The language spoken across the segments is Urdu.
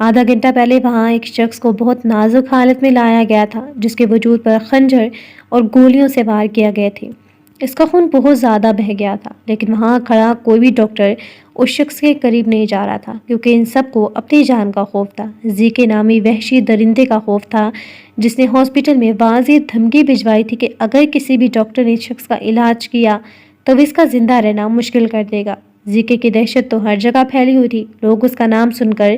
آدھا گھنٹہ پہلے وہاں ایک شخص کو بہت نازک حالت میں لایا گیا تھا جس کے وجود پر خنجر اور گولیوں سے وار کیا گئے تھے۔ اس کا خون بہت زیادہ بہہ گیا تھا، لیکن وہاں کھڑا کوئی بھی ڈاکٹر اس شخص کے قریب نہیں جا رہا تھا کیونکہ ان سب کو اپنی جان کا خوف تھا۔ زیکے نامی وحشی درندے کا خوف تھا جس نے ہاسپٹل میں واضح دھمکی بھجوائی تھی کہ اگر کسی بھی ڈاکٹر نے اس شخص کا علاج کیا تو وہ اس کا زندہ رہنا مشکل کر دے گا۔ زیکے کی دہشت تو ہر جگہ پھیلی ہوئی تھی، لوگ اس کا نام سن کر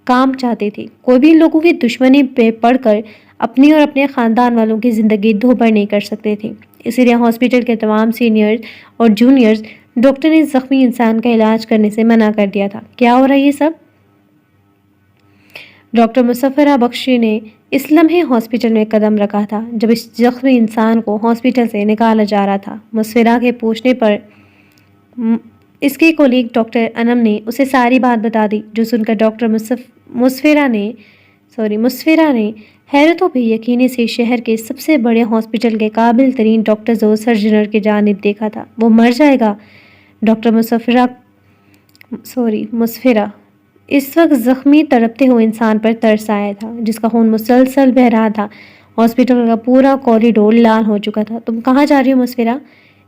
کام چاہتے تھے۔ کوئی بھی ان لوگوں کی دشمنی پہ پڑھ کر اپنی اور اپنے خاندان والوں کی زندگی دوبھر نہیں کر سکتے تھے۔ اسی لیے ہاسپٹل کے تمام سینئرز اور جونیئرز ڈاکٹر نے زخمی انسان کا علاج کرنے سے منع کر دیا تھا۔ کیا ہو رہا ہے یہ سب؟ ڈاکٹر مظفرہ بخشی نے اس لمحے ہاسپٹل میں قدم رکھا تھا جب اس زخمی انسان کو ہاسپٹل سے نکالا جا رہا تھا۔ مظفرہ کے پوچھنے پر اس کے کولیگ ڈاکٹر انم نے اسے ساری بات بتا دی، جو سن کر ڈاکٹر مظفرہ نے حیرت و بے یقینی سے شہر کے سب سے بڑے ہاسپٹل کے قابل ترین ڈاکٹرز اور سرجنر کی جانب دیکھا تھا۔ وہ مر جائے گا؟ ڈاکٹر مظفرہ اس وقت زخمی تڑپتے ہوئے انسان پر ترس آیا تھا جس کا خون مسلسل بہہ رہا تھا۔ ہاسپٹل کا پورا کوریڈور لال ہو چکا تھا۔ تم کہاں جا رہی ہو مظفرہ؟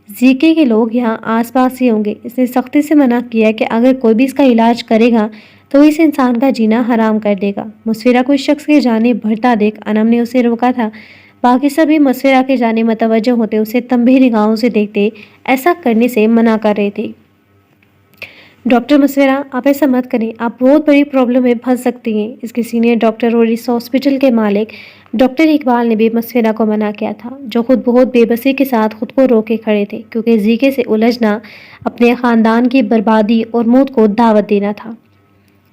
زیکے کے لوگ یہاں آس پاس ہی ہوں گے۔ اس نے سختی سے منع کیا کہ اگر کوئی بھی اس کا علاج کرے گا تو اس انسان کا جینا حرام کر دے گا۔ مظفرہ کو اس شخص کی جانب بڑھتا دیکھ انم نے اسے روکا تھا۔ باقی سبھی مظفرہ کی جانب متوجہ ہوتے اسے تنبیہ نگاہوں سے دیکھتے ایسا کرنے سے منع کر رہے تھے۔ ڈاکٹر مظفرہ، آپ ایسا مت کریں، آپ بہت بڑی پرابلم میں پھنس سکتی ہیں۔ اس کے سینئر ڈاکٹر اور اس ہاسپٹل کے مالک ڈاکٹر اقبال نے بھی مظفرہ کو منع کیا تھا، جو خود بہت بے بسی کے ساتھ خود کو روکے کھڑے تھے کیونکہ زیکے سے الجھنا اپنے خاندان کی بربادی اور موت کو دعوت دینا تھا۔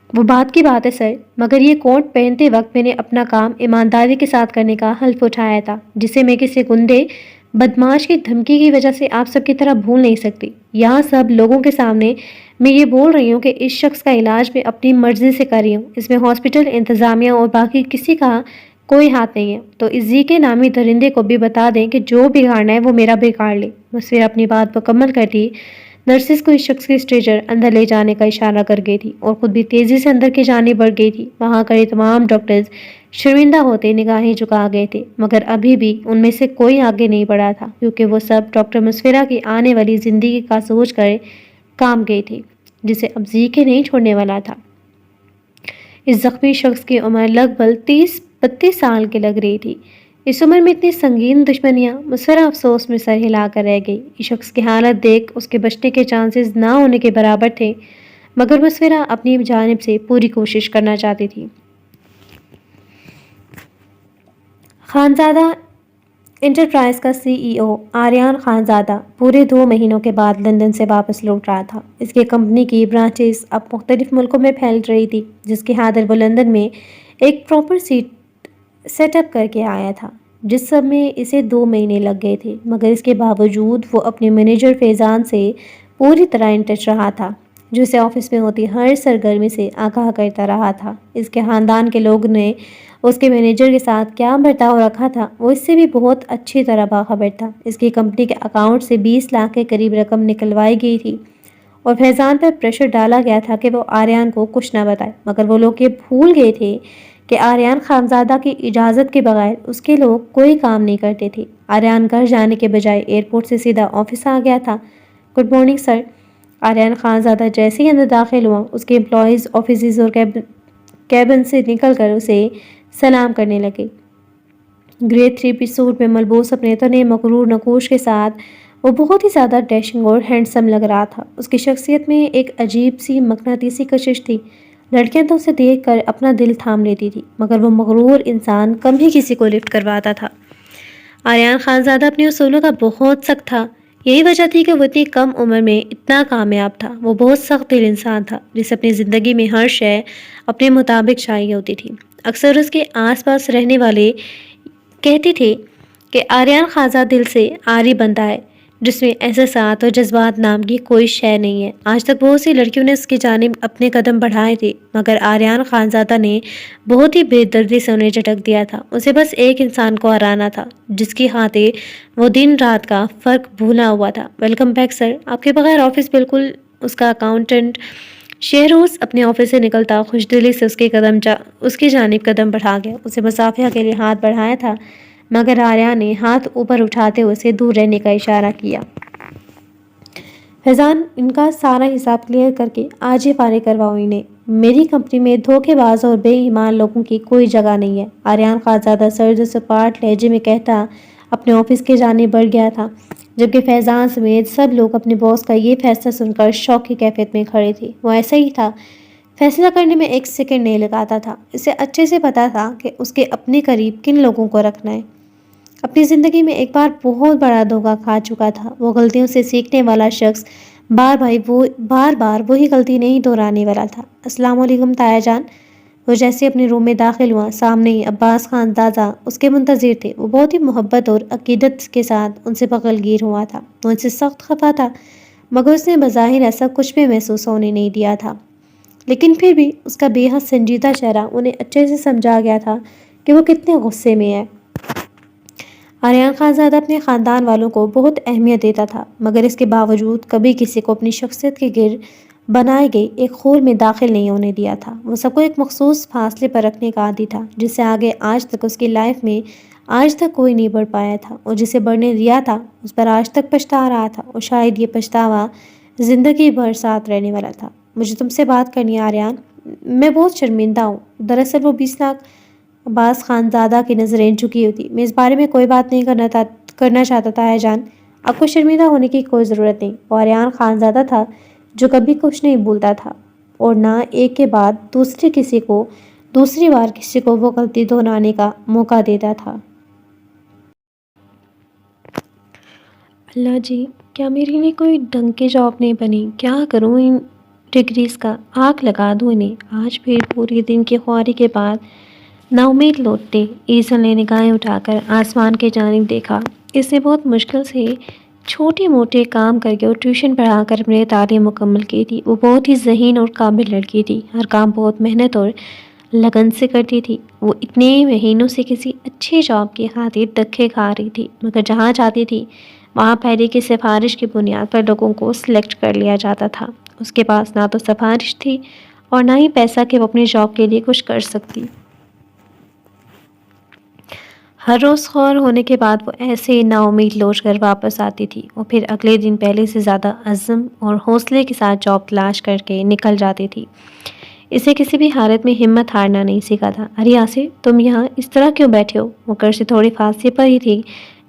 وہ بات کی بات ہے سر، مگر یہ کوٹ پہنتے وقت میں نے اپنا کام ایمانداری کے ساتھ کرنے کا حلف اٹھایا تھا جسے میں کسی گندے بدماش کی دھمکی کی وجہ سے آپ سب کی طرح بھول نہیں سکتی۔ یہاں سب لوگوں کے سامنے میں یہ بول رہی ہوں کہ اس شخص کا علاج میں اپنی مرضی سے کر رہی ہوں، اس میں ہاسپٹل انتظامیہ اور باقی کسی کا کوئی ہاتھ نہیں ہے۔ تو اس زیکے نامی درندے کو بھی بتا دیں کہ جو بگاڑنا ہے وہ میرا بگاڑ لے۔ مظفرہ اپنی بات مکمل کرتی نرسز کو اس شخص کی اسٹریچر اندر لے جانے کا اشارہ کر گئی تھی اور خود بھی تیزی سے اندر کی جانب بڑھ گئی تھی۔ وہاں کھڑے تمام ڈاکٹرز شرمندہ ہوتے نگاہیں جھکا گئے تھے، مگر ابھی بھی ان میں سے کوئی آگے نہیں بڑھا تھا کیونکہ وہ سب ڈاکٹر مظفرہ کی آنے والی زندگی کا سوچ کر کام گئے تھے جسے اب زیکے نہیں چھوڑنے والا تھا۔ اس زخمی شخص کی عمر لگ بھگ 30-32 سال کی لگ رہی تھی۔ اس عمر میں اتنی سنگین دشمنیاں! مظفرہ افسوس میں سر ہلا کر رہ گئی۔ اس شخص کی حالت دیکھ اس کے بچنے کے چانسز نہ ہونے کے برابر تھے، مگر مظفرہ اپنی جانب سے پوری کوشش کرنا چاہتی تھی۔ خانزادہ انٹرپرائز کا سی ای او آریان خانزادہ پورے 2 مہینوں کے بعد لندن سے واپس لوٹ رہا تھا۔ اس کی کمپنی کی برانچز اب مختلف ملکوں میں پھیل رہی تھی، جس کی خاطر وہ لندن میں ایک پراپر سیٹ اپ کر کے آیا تھا، جس سب میں اسے 2 مہینے لگ گئے تھے، مگر اس کے باوجود وہ اپنے مینیجر فیضان سے پوری طرح ان ٹچ رہا تھا، جو اسے آفس میں ہوتی ہر سرگرمی سے آگاہ کرتا رہا تھا۔ اس کے خاندان کے لوگ نے اس کے مینیجر کے ساتھ کیا برتاؤ رکھا تھا وہ اس سے بھی بہت اچھی طرح باخبر تھا۔ اس کی کمپنی کے اکاؤنٹ سے 20 لاکھ کے قریب رقم نکلوائی گئی تھی اور فیضان پر پریشر ڈالا گیا تھا کہ وہ آریان کو کچھ نہ بتائے، مگر وہ لوگ یہ بھول گئے تھے کہ آریان خانزادہ کی اجازت کے بغیر اس کے لوگ کوئی کام نہیں کرتے تھے۔ آریان گھر جانے کے بجائے ایئرپورٹ سے سیدھا آفس آ گیا تھا۔ Good morning sir. Aryan Khanzada جیسے ہی اندر داخل ہوا، اس کے امپلائیز آفیسز اور کیبن سے نکل کر اسے سلام کرنے لگے۔ گرے 3 پیس سوٹ میں ملبوس اپنے تنے مغرور نقوش کے ساتھ وہ بہت ہی زیادہ ڈیشنگ اور ہینڈسم لگ رہا تھا۔ اس کی شخصیت میں ایک عجیب سی مقناطیسی کشش تھی۔ لڑکیاں تو اسے دیکھ کر اپنا دل تھام لیتی تھی، مگر وہ مغرور انسان کم ہی کسی کو لفٹ کرواتا تھا۔ آریان خانزادہ اپنے اصولوں کا بہت سخت تھا، یہی وجہ تھی کہ وہ اتنی کم عمر میں اتنا کامیاب تھا۔ وہ بہت سخت دل انسان تھا جسے اپنی زندگی میں ہر شے اپنے مطابق چاہیے ہوتی تھی۔ اکثر اس کے آس پاس رہنے والے کہتے تھے کہ آریان خانزادہ دل سے آری بندہ ہے جس میں احساسات اور جذبات نام کی کوئی شے نہیں ہے۔ آج تک بہت سی لڑکیوں نے اس کی جانب اپنے قدم بڑھائے تھے، مگر آریان خانزادہ نے بہت ہی بے دردی سے انہیں جھٹک دیا تھا۔ اسے بس ایک انسان کو ہرانا تھا جس کی خاطر وہ دن رات کا فرق بھولا ہوا تھا۔ ویلکم بیک سر، آپ کے بغیر آفس بالکل اس کا اکاؤنٹنٹ شہروز اپنے آفس سے نکلتا خوش دلی سے اس کی جانب قدم بڑھا گیا. اسے مصافحہ کے لیے ہاتھ بڑھایا تھا مگر آریہ نے ہاتھ اوپر اٹھاتے ہوئے اسے دور رہنے کا اشارہ کیا. فیضان، ان کا سارا حساب کلیئر کر کے آج ہی فارغ کرواؤ انہیں. میری کمپنی میں دھوکے باز اور بے ایمان لوگوں کی کوئی جگہ نہیں ہے. آریان خانزادہ سرد سپاٹ لہجے میں کہتا اپنے آفس کے جانب بڑھ گیا تھا، جبکہ فیضان سمیت سب لوگ اپنے باس کا یہ فیصلہ سن کر شوق کی کیفیت میں کھڑے تھے. وہ ایسا ہی تھا، فیصلہ کرنے میں ایک سیکنڈ نہیں لگاتا تھا. اسے اچھے سے پتا تھا کہ اس کے اپنے قریب کن لوگوں کو رکھنا ہے. اپنی زندگی میں ایک بار بہت بڑا دھوکہ کھا چکا تھا. وہ غلطیوں سے سیکھنے والا شخص بار بار وہی غلطی نہیں دہرانے والا تھا. السلام علیکم تایا جان. وہ جیسے اپنے روم میں داخل ہوا، سامنے ہی عباس خان دادا اس کے منتظر تھے. وہ بہت ہی محبت اور عقیدت کے ساتھ ان سے بغل گیر ہوا تھا. وہ ان سے سخت خفا تھا مگر اس نے بظاہر ایسا کچھ بھی محسوس ہونے نہیں دیا تھا. لیکن پھر بھی اس کا بے حد سنجیدہ چہرہ انہیں اچھے سے سمجھا گیا تھا کہ وہ کتنے غصے میں ہے. آریان خانزادہ اپنے خاندان والوں کو بہت اہمیت دیتا تھا مگر اس کے باوجود کبھی کسی کو اپنی شخصیت کے گرد بنائے گئے ایک خور میں داخل نہیں ہونے دیا تھا. وہ سب کو ایک مخصوص فاصلے پر رکھنے کا عادی تھا جس سے آگے آج تک اس کی لائف میں آج تک کوئی نہیں بڑھ پایا تھا، اور جسے بڑھنے دیا تھا اس پر آج تک پچھتا رہا تھا، اور شاید یہ پچھتاوا زندگی بھر ساتھ رہنے والا تھا. مجھے تم سے بات کرنی ہے آریان. میں بہت شرمندہ ہوں. دراصل وہ 20 لاکھ عباس خانزادہ کی نظریں جھکی ہوئی تھی. میں اس بارے میں کوئی بات نہیں کرنا چاہتا تھا جان. آپ کو شرمندہ ہونے کی کوئی ضرورت نہیں. وہ آریان خانزادہ تھا جو کبھی کچھ نہیں بھولتا تھا اور نہ ایک کے بعد دوسری بار کسی کو وہ غلطی دہرانے کا موقع دیتا تھا. اللہ جی، کیا میری لیے کوئی ڈنگ کی جاب نہیں بنی؟ کیا کروں ان ڈگریز کا؟ آگ لگا دوں انہیں. آج پھر پورے دن کی خواری کے بعد نا امید لوٹتے ایزل نے نگاہیں اٹھا کر آسمان کے جانب دیکھا. اس نے بہت مشکل سے چھوٹے موٹے کام کر کے اور ٹیوشن پڑھا کر اپنی تعلیم مکمل کی تھی. وہ بہت ہی ذہین اور قابل لڑکی تھی. ہر کام بہت محنت اور لگن سے کرتی تھی. وہ اتنے مہینوں سے کسی اچھی جاب کی خاطر دھکے کھا رہی تھی مگر جہاں جاتی تھی وہاں پہلے کی سفارش کی بنیاد پر لوگوں کو سلیکٹ کر لیا جاتا تھا. اس کے پاس نہ تو سفارش تھی اور نہ ہی پیسہ کہ وہ اپنی جاب کے لیے کچھ کر سکتی. ہر روز خور ہونے کے بعد وہ ایسے نا امید لوٹ کر واپس آتی تھی اور پھر اگلے دن پہلے سے زیادہ عزم اور حوصلے کے ساتھ جاب تلاش کر کے نکل جاتی تھی. اسے کسی بھی حالت میں ہمت ہارنا نہیں سیکھا تھا. ارے آصف، تم یہاں اس طرح کیوں بیٹھے ہو؟ وہ گھر سے تھوڑی فاصلے پر ہی تھی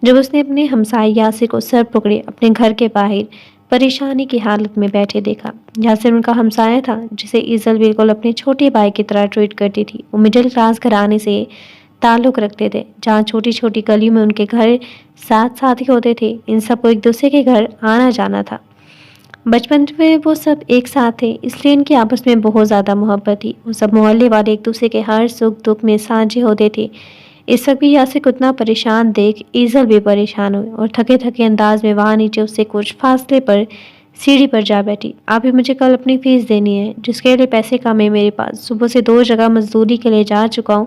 جب اس نے اپنے ہمسائے یاسر کو سر پکڑے اپنے گھر کے باہر پریشانی کی حالت میں بیٹھے دیکھا. یاسر ان کا ہمسایہ تھا جسے ایزل بالکل اپنے چھوٹے بھائی کی طرح ٹریٹ کرتی تھی. وہ مڈل کلاس گھرانے سے تعلق رکھتے تھے جہاں چھوٹی چھوٹی گلیوں میں ان کے گھر ساتھ ساتھ ہی ہوتے تھے. ان سب کو ایک دوسرے کے گھر آنا جانا تھا. بچپن میں وہ سب ایک ساتھ تھے اس لیے ان کی آپس میں بہت زیادہ محبت تھی. وہ سب محلے والے ایک دوسرے کے ہر سکھ دکھ میں سانجھے ہوتے تھے. اس وقت بھی یاسر کو اتنا پریشان دیکھ ایزل بھی پریشان ہوئی اور تھکے انداز میں وہاں نیچے اس سے کچھ فاصلے پر سیڑھی پر جا بیٹھی. آپ بھی مجھے کل اپنی فیس دینی ہے جس کے لیے پیسے کم ہے میرے پاس. صبح سے 2 جگہ مزدوری کے لیے جا چکا ہوں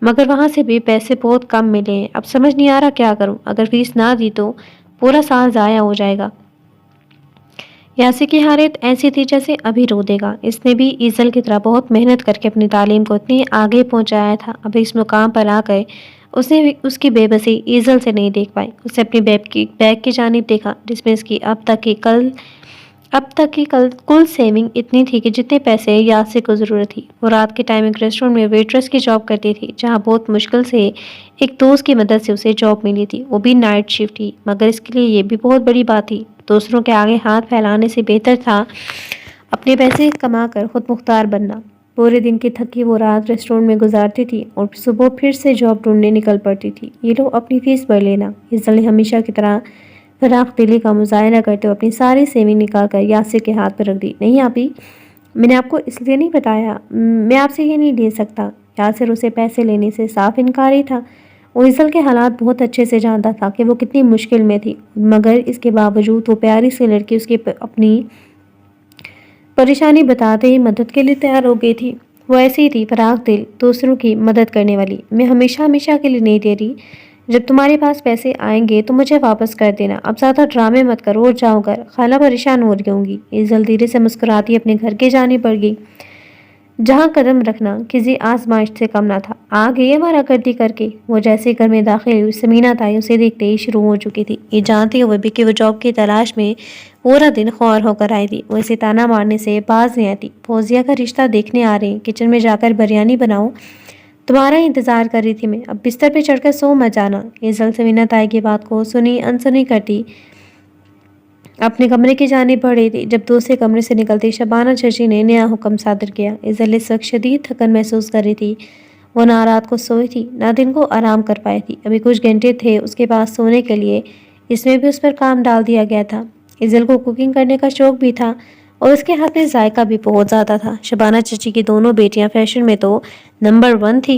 مگر وہاں سے بھی پیسے بہت کم ملے ہیں. اب سمجھ نہیں آ رہا کیا کروں. اگر فیس نہ دی تو پورا سال ضائع ہو جائے گا. یاسر کی حالت ایسی تھی جیسے ابھی رو دے گا. اس نے بھی ایزل کی طرح بہت محنت کر کے اپنی تعلیم کو اتنی آگے پہنچایا تھا. اب اس مقام پر آ کر اس نے اس کی بے بسی ایزل سے نہیں دیکھ پائی. اس نے اپنی بیگ کی جانب دیکھا جس میں اس کی اب تک کی کل سیونگ اتنی تھی کہ جتنے پیسے یاسر کو ضرورت تھی. وہ رات کے ٹائم ایک ریسٹورینٹ میں ویٹرس کی جاب کرتی تھی جہاں بہت مشکل سے ایک دوست کی مدد سے اسے جاب ملی تھی. وہ بھی نائٹ شفٹ تھی مگر اس کے لیے یہ بھی بہت بڑی بات تھی. دوسروں کے آگے ہاتھ پھیلانے سے بہتر تھا اپنے پیسے کما کر خود مختار بننا. پورے دن کی تھکی وہ رات ریسٹورینٹ میں گزارتی تھی اور صبح پھر سے جاب ڈھونڈنے نکل پڑتی تھی. یہ لو اپنی فیس بھر لینا. ایزل نے ہمیشہ کی طرح فراخ دلی کا مظاہرہ کرتے ہوئے اپنی ساری سیونگ نکال کر یاسر کے ہاتھ پر رکھ دی. نہیں آپی، میں نے آپ کو اس لیے نہیں بتایا، میں آپ سے یہ نہیں لے سکتا. یاسر اسے پیسے لینے سے صاف انکاری تھا. وہ ایزل کے حالات بہت اچھے سے جانتا تھا کہ وہ کتنی مشکل میں تھی مگر اس کے باوجود وہ پیاری سی لڑکی اس کی اپنی پریشانی بتاتے ہی مدد کے لیے تیار ہو گئی تھی. وہ ایسی ہی تھی، فراخ دل، دوسروں کی مدد کرنے والی. میں ہمیشہ کے لیے نہیں دے رہی. جب تمہارے پاس پیسے آئیں گے تو مجھے واپس کر دینا، اب زیادہ ڈرامے مت کرو اور جاؤ گھر، خالہ پریشان ہو رہی ہوں گی۔ ایزل دھیرے سے مسکراتی اپنے گھر کی جانب بڑھ گئی، جہاں قدم رکھنا کسی آزمائش سے کم نہ تھا۔ آ گئی ہمارا گردی کر کے۔ وہ جیسے گھر میں داخل ہوئی، سمینہ تائی اسے دیکھتے ہی شروع ہو چکی تھی، یہ جانتی ہوئے بھی کہ وہ جاب کی تلاش میں پورا دن خوار ہو کر آئی تھی۔ وہ اسے تانا مارنے سے باز نہیں آتی۔ فوزیہ کا رشتہ دیکھنے آ رہے ہیں، کچن میں جا کر بریانی بناؤ، تمہارا انتظار کر رہی تھی میں، اب بستر پہ چڑھ کر سو مت جانا۔ ایزل سمینہ تائی کی بات کو سنی انسنی کرتی اپنے کمرے کی جانب بڑھ رہی تھی، جب دوسرے کمرے سے نکلتی شبانہ چچی نے نیا حکم صادر کیا۔ ایزل اس وقت شدید تھکن محسوس کر رہی تھی، وہ نہ رات کو سوئی تھی نہ دن کو آرام کر پائی تھی، ابھی کچھ گھنٹے تھے اس کے پاس سونے کے لیے، اس میں بھی اس پر کام ڈال دیا گیا تھا۔ ایزل کو کوکنگ کرنے کا شوق بھی تھا اور اس کے ہاتھ میں ذائقہ بھی بہت زیادہ تھا۔ شبانہ چچی کی دونوں بیٹیاں فیشن میں تو نمبر 1 تھی،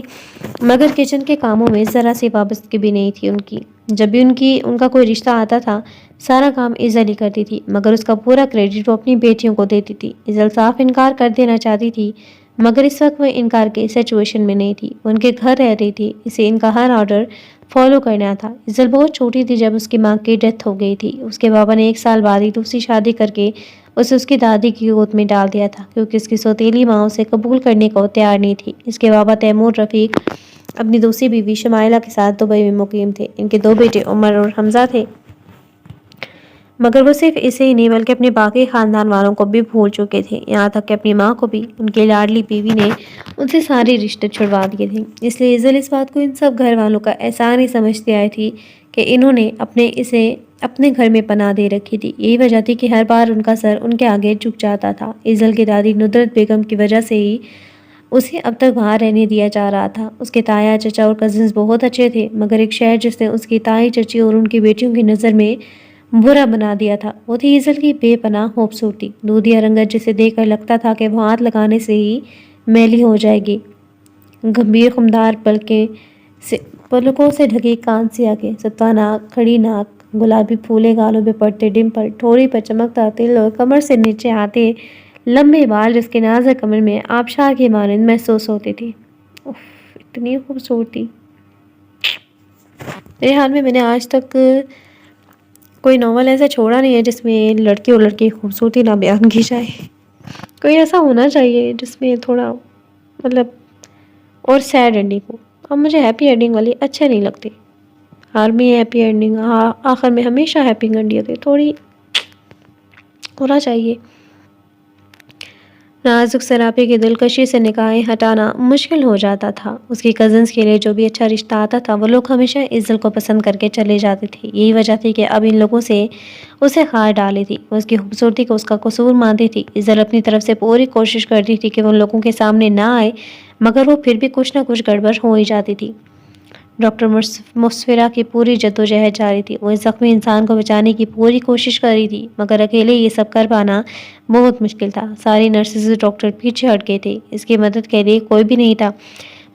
مگر کچن کے کاموں میں ذرا سی وابستگی بھی نہیں تھی ان کی۔ جب بھی ان کا کوئی رشتہ آتا تھا، سارا کام ایزل ہی کرتی تھی، مگر اس کا پورا کریڈٹ وہ اپنی بیٹیوں کو دیتی تھی۔ ایزل صاف انکار کر دینا چاہتی تھی، مگر اس وقت وہ انکار کے سچویشن میں نہیں تھی، وہ ان کے گھر رہ رہی تھی، اسے ان کا ہر آرڈر فالو کرنا تھا۔ ایزل بہت چھوٹی تھی جب اس کی ماں کی ڈیتھ ہو گئی تھی، اس کے بابا نے 1 سال بعد ہی دوسری شادی کر کے اسے اس کی دادی کی گود میں ڈال دیا تھا، کیونکہ اس کی سوتیلی ماں اسے قبول کرنے کو تیار نہیں تھی۔ اس کے بابا تیمور رفیق اپنی دوسری بیوی شمائلہ کے ساتھ دبئی میں مقیم تھے، ان کے 2 بیٹے عمر اور حمزہ تھے، مگر وہ صرف اسے ہی نہیں بلکہ اپنے باقی خاندان والوں کو بھی بھول چکے تھے، یہاں تک کہ اپنی ماں کو بھی۔ ان کی لاڈلی بیوی نے ان سے سارے رشتے چھڑوا دیے تھے، اس لیے ایزل اس بات کو ان سب گھر والوں کا احسان ہی سمجھتی آئی تھی کہ انہوں نے اسے اپنے گھر میں پناہ دے رکھی تھی۔ یہی وجہ تھی کہ ہر بار ان کا سر ان کے آگے جھک جاتا تھا۔ ایزل کی دادی ندرت بیگم کی وجہ سے ہی اسے اب تک وہاں رہنے دیا جا رہا تھا۔ اس کے تایا چچا اور کزنز بہت اچھے تھے، مگر ایک شہر جس نے اس کی تائی چچی اور ان کی بیٹیوں کی نظر میں برا بنا دیا تھا، وہ تھی ایزل کی بے پناہ خوبصورتی۔ دودھیا رنگت جسے دیکھ کر لگتا تھا کہ وہ ہاتھ لگانے سے ہی میلی ہو جائے گی، گمبھیر خمدار پلکوں سے ڈھکی کانسی آنکھیں، ستوا ناک، کھڑی ناک، گلابی پھولے گالوں پہ پڑتے ڈمپل، ٹھوڑی پر چمکتا تل اور کمر سے نیچے آتے لمبے بال جس کے نازک کمر میں آبشار کی مانند محسوس ہوتی تھی۔ اف، اتنی خوبصورتی! میرے حال میں نے آج تک کوئی ناول ایسا چھوڑا نہیں ہے جس میں لڑکی اور لڑکی کی خوبصورتی نہ بیان کی جائے۔ کوئی ایسا ہونا چاہیے جس میں تھوڑا اور سیڈ اینڈنگ ہو۔ اب مجھے ہیپی اینڈنگ والی اچھے نہیں لگتے، آرمی ہیپی اینڈنگ آخر میں ہمیشہ ہیپی اینڈنگ ہوتی، تھوڑی ہونا چاہیے۔ نازک سراپے کی دلکشی سے نگاہیں ہٹانا مشکل ہو جاتا تھا۔ اس کی کزنز کے لیے جو بھی اچھا رشتہ آتا تھا، وہ لوگ ہمیشہ ایزل کو پسند کر کے چلے جاتے تھے۔ یہی وجہ تھی کہ اب ان لوگوں سے اسے خار ڈالی تھی، وہ اس کی خوبصورتی کو اس کا قصور مانتی تھی۔ ایزل اپنی طرف سے پوری کوشش کرتی تھی کہ وہ ان لوگوں کے سامنے نہ آئے، مگر وہ پھر بھی کچھ نہ کچھ گڑبڑ ہو ہی جاتی تھی۔ ڈاکٹر مسفرہ کی پوری جدوجہد جاری تھی، وہ اس زخمی انسان کو بچانے کی پوری کوشش کر رہی تھی، مگر اکیلے یہ سب کر پانا بہت مشکل تھا۔ ساری نرسز ڈاکٹر پیچھے ہٹ گئے تھے، اس کی مدد کے لیے کوئی بھی نہیں تھا۔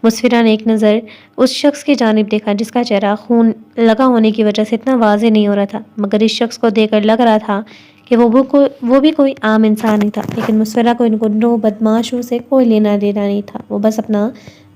مسفرہ نے ایک نظر اس شخص کی جانب دیکھا جس کا چہرہ خون لگا ہونے کی وجہ سے اتنا واضح نہیں ہو رہا تھا، مگر اس شخص کو دیکھ کر لگ رہا تھا کہ وہ بھی کوئی عام انسان نہیں تھا۔ لیکن مسفرہ کو ان گنڈوں بدماشوں سے کوئی لینا دینا نہیں تھا، وہ بس اپنا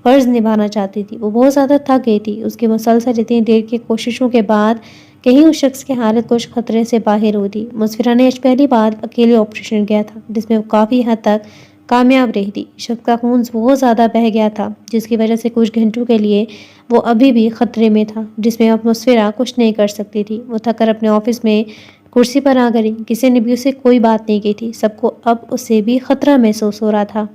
فرض نبھانا چاہتی تھی۔ وہ بہت زیادہ تھک گئی تھی، اس کی مسلسل اتنی دیر کی کوششوں کے بعد کہیں اس شخص کی حالت کچھ خطرے سے باہر ہوئی تھی۔ مسفرہ نے آج پہلی بار اکیلے آپریشن کیا تھا، جس میں وہ کافی حد تک کامیاب رہی تھی۔ شخص کا خون بہت زیادہ بہہ گیا تھا، جس کی وجہ سے کچھ گھنٹوں کے لیے وہ ابھی بھی خطرے میں تھا، جس میں اب مسفرہ کچھ نہیں کر سکتی تھی۔ وہ تھک کر اپنے آفس میں کرسی پر آ گئی، کسی نے بھی اسے کوئی بات نہیں کی تھی، سب کو اب اس سے بھی خطرہ محسوس ہو رہا تھا۔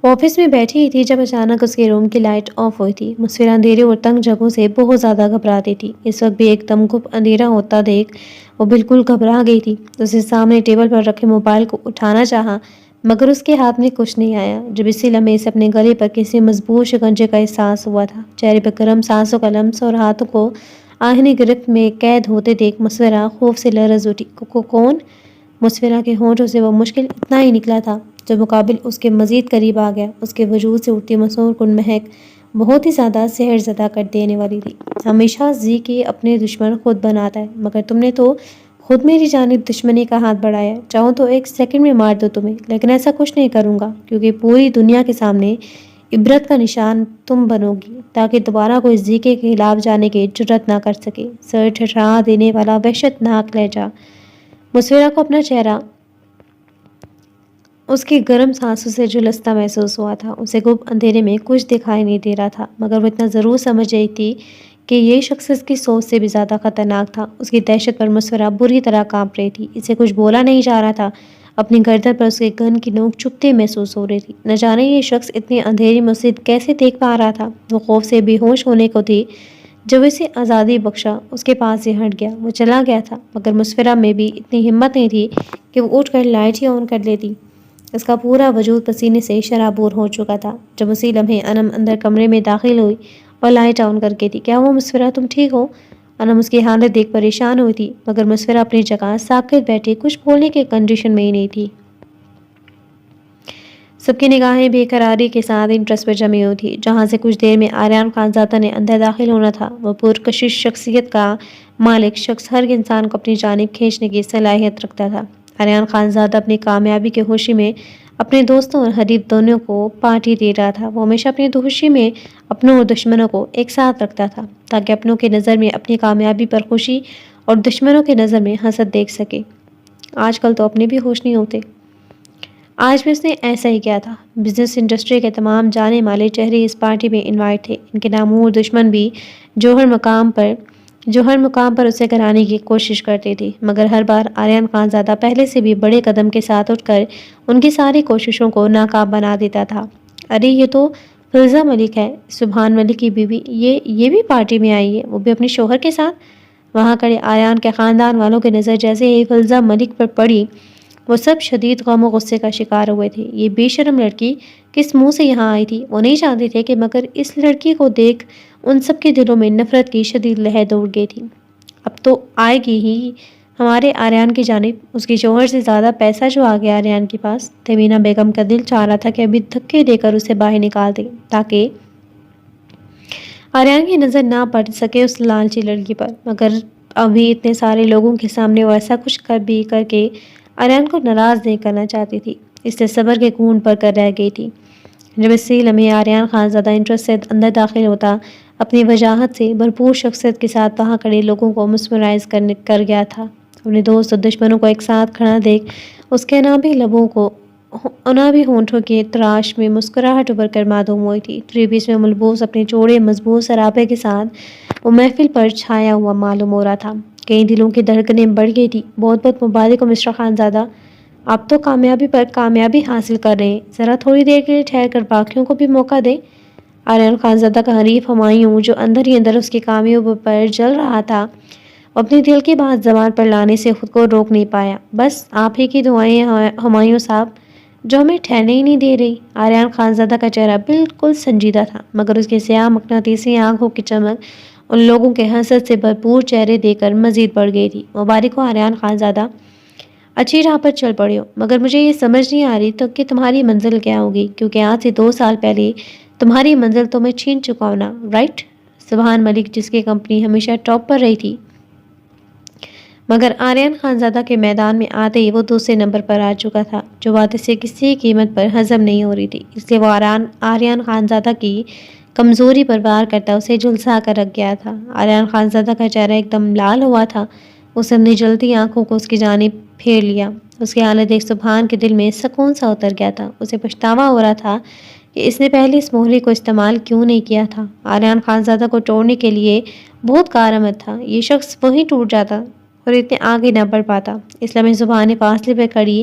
وہ آفس میں بیٹھی ہی تھی جب اچانک اس کے روم کی لائٹ آف ہوئی تھی۔ مسفرہ اندھیرے اور تنگ جگہوں سے بہت زیادہ گھبراتی تھی، اس وقت بھی ایک دم گھپ اندھیرا ہوتا دیکھ وہ بالکل گھبرا گئی تھی۔ اسے سامنے ٹیبل پر رکھے موبائل کو اٹھانا چاہا، مگر اس کے ہاتھ میں کچھ نہیں آیا۔ جب اسی لمحے سے اپنے گلے پر کسی مضبوط شکنجے کا احساس ہوا تھا، چہرے پر گرم سانسوں کا لمس اور ہاتھوں کو آہنی گرفت میں قید ہوتے دیکھ مسفرہ خوف سے لرز اٹھی۔ کون؟ مسفرہ کے ہونٹوں سے وہ مشکل اتنا ہی نکلا تھا جو مقابل اس کے مزید قریب آ گیا۔ اس کے وجود سے اٹھتی مسحور کن مہک بہت ہی زیادہ سحر زدہ کر دینے والی تھی۔ ہمیشہ زی کے اپنے دشمن خود بناتا ہے، مگر تم نے تو خود میری جانب دشمنی کا ہاتھ بڑھایا، چاہوں تو 1 سیکنڈ میں مار دو تمہیں، لیکن ایسا کچھ نہیں کروں گا، کیونکہ پوری دنیا کے سامنے عبرت کا نشان تم بنوگی تاکہ دوبارہ کوئی ذیکے کے خلاف جانے کی جرت نہ کر سکے۔ سر ٹھٹھا دینے والا وحشتناک لہجہ۔ مسفرہ کو اپنا چہرہ اس کی گرم سانسوں سے جھلستا محسوس ہوا تھا۔ اسے گپ اندھیرے میں کچھ دکھائی نہیں دے رہا تھا، مگر وہ اتنا ضرور سمجھ رہی تھی کہ یہ شخص اس کی سوچ سے بھی زیادہ خطرناک تھا۔ اس کی دہشت پر مسفرہ بری طرح کانپ رہی تھی۔ اسے کچھ بولا نہیں جا رہا تھا۔ اپنی گردن پر اس کے گن کی نوک چبھتے محسوس ہو رہی تھی۔ نہ جانے یہ شخص اتنی اندھیری میں اسے کیسے دیکھ پا رہا تھا۔ وہ خوف سے بے ہوش ہونے کو تھی جب اسے آزادی بخشا، اس کے پاس سے ہٹ گیا۔ وہ چلا گیا تھا، مگر مسفرہ میں بھی اتنی ہمت نہیں تھی کہ وہ اٹھ کر لائٹ ہی آن کر لیتی۔ اس کا پورا وجود پسینے سے شرابور ہو چکا تھا۔ جب اسی لمحے انم اندر کمرے میں داخل ہوئی اور لائٹ آن کر کے تھی۔ کیا ہوا مسفرہ، تم ٹھیک ہو؟ انم اس کی حالت دیکھ پریشان ہوئی تھی، مگر مسفرہ اپنی جگہ ساکت بیٹھی کچھ بولنے کی کنڈیشن میں ہی نہیں تھی۔ سب کی نگاہیں بے قراری کے ساتھ انٹرسٹ پر جمی ہوئی تھی۔ جہاں سے کچھ دیر میں آریان خانزادہ نے اندر داخل ہونا تھا۔ وہ پرکشش شخصیت کا مالک شخص ہر انسان کو اپنی جانب کھینچنے کی صلاحیت رکھتا تھا۔ آریان خانزادہ اپنی کامیابی کی خوشی میں اپنے دوستوں اور حریف دونوں کو پارٹی دے رہا تھا۔ وہ ہمیشہ اپنی خوشی میں اپنوں اور دشمنوں کو ایک ساتھ رکھتا تھا تاکہ اپنوں کی نظر میں اپنی کامیابی پر خوشی اور دشمنوں کی نظر میں حسد دیکھ سکے۔ آج کل تو اپنے بھی ہوش نہیں ہوتے۔ آج بھی اس نے ایسا ہی کیا تھا۔ بزنس انڈسٹری کے تمام جانے مالے چہرے اس پارٹی میں انوائٹ تھے۔ ان کے نامور دشمن بھی جو ہر مقام پر اسے کرانے کی کوشش کرتے تھے، مگر ہر بار آریان خانزادہ پہلے سے بھی بڑے قدم کے ساتھ اٹھ کر ان کی ساری کوششوں کو ناکام بنا دیتا تھا۔ ارے یہ تو فلزہ ملک ہے، سبحان ملک کی بیوی، یہ بھی پارٹی میں آئی ہے، وہ بھی اپنے شوہر کے ساتھ۔ وہاں کھڑے آریان کے خاندان والوں کی نظر جیسے ہی فلزہ ملک پر پڑی، وہ سب شدید غم و غصے کا شکار ہوئے تھے۔ یہ بے شرم لڑکی کس منہ سے یہاں آئی تھی؟ وہ نہیں جانتے تھے کہ مگر اس لڑکی کو دیکھ ان سب کے دلوں میں نفرت کی شدید لہر دوڑ گئی تھی۔ اب تو آئے گی ہی ہمارے آریان کی جانب۔ اس کے شوہر سے زیادہ پیسہ جو آ گیا آریان کے پاس۔ تہمینہ بیگم کا دل چاہ رہا تھا کہ ابھی دھکے دے کر اسے باہر نکال دے تاکہ آریان کی نظر نہ پڑ سکے اس لالچی لڑکی پر، مگر ابھی اتنے سارے لوگوں کے سامنے وہ ایسا کچھ کر کے آریان کو ناراض نہیں کرنا چاہتی تھی، اس لیے صبر کے کون پر کر رہ گئی تھی۔ جب اسی لمحے آریان خانزادہ انٹرسٹ سے اندر داخل ہوتا، اپنی وجاہت سے بھرپور شخصیت کے ساتھ وہاں کھڑے لوگوں کو مسمرائز کر گیا تھا۔ اپنے دوست اور دشمنوں کو ایک ساتھ کھڑا دیکھ اس کے انابی ہونٹوں کے تراش میں مسکراہٹ ابھر کر معدوم ہوئی تھی۔ 23 میں ملبوس اپنے چوڑے مضبوط سراپے کے ساتھ وہ محفل پر چھایا ہوا معلوم ہو رہا تھا۔ کئی دلوں کی دھڑکنیں بڑھ گئی تھی۔ بہت بہت مبارک ہو مسٹر خانزادہ، آپ تو کامیابی پر کامیابی حاصل کر رہے ہیں، ذرا تھوڑی دیر کے لیے ٹھہر کر باقیوں کو بھی موقع دیں۔ آریان خانزادہ کا حریف ہمایوں جو اندر ہی اندر اس کی کامیابی پر جل رہا تھا، اپنی دل کی بات زبان پر لانے سے خود کو روک نہیں پایا۔ بس آپ ہی کی دعائیں ہمایوں صاحب، جو ہمیں ٹھہرنے ہی نہیں دے رہی۔ آریان خانزادہ کا چہرہ بالکل سنجیدہ تھا، مگر اس کی سیاہ مقناطیسی آنکھوں کی چمک ان لوگوں کے حسد سے بھرپور چہرے دیکھ کر مزید بڑھ گئی تھی۔ مبارک ہو آریان خانزادہ، اچھی راہ پر چل پڑے ہو، مگر مجھے یہ سمجھ نہیں آ رہی تو کہ تمہاری منزل کیا ہوگی، کیونکہ آج سے 2 سال پہلے تمہاری منزل تو میں چھین چکا ہوں نا، رائٹ؟ سبحان ملک، جس کی کمپنی ہمیشہ ٹاپ پر رہی تھی۔ مگر آریان خانزادہ کے میدان میں آتے ہی وہ دوسرے نمبر پر آ چکا تھا، جو بات سے کسی قیمت پر ہضم نہیں ہو رہی تھی، اس لیے وہ آریان خانزادہ کی کمزوری پر وار کرتا اسے جھلسا کر رکھ گیا تھا۔ آریان خانزادہ کا چہرہ ایک دم لال ہوا تھا۔ اس نے اپنی جلتی آنکھوں کو اس کی جانب پھیر لیا۔ اس کی حالت دیکھ سبحان کے دل میں سکون سا اتر گیا تھا۔ اسے پچھتاوا ہو رہا تھا کہ اس نے پہلے اس مہرے کو استعمال کیوں نہیں کیا تھا۔ آریان خانزادہ کو توڑنے کے لیے بہت کارآمد تھا، یہ شخص وہیں ٹوٹ جاتا اور اتنے آگے نہ بڑھ پاتا۔ اس لمحے سبحان نے فاصلے پہ کھڑی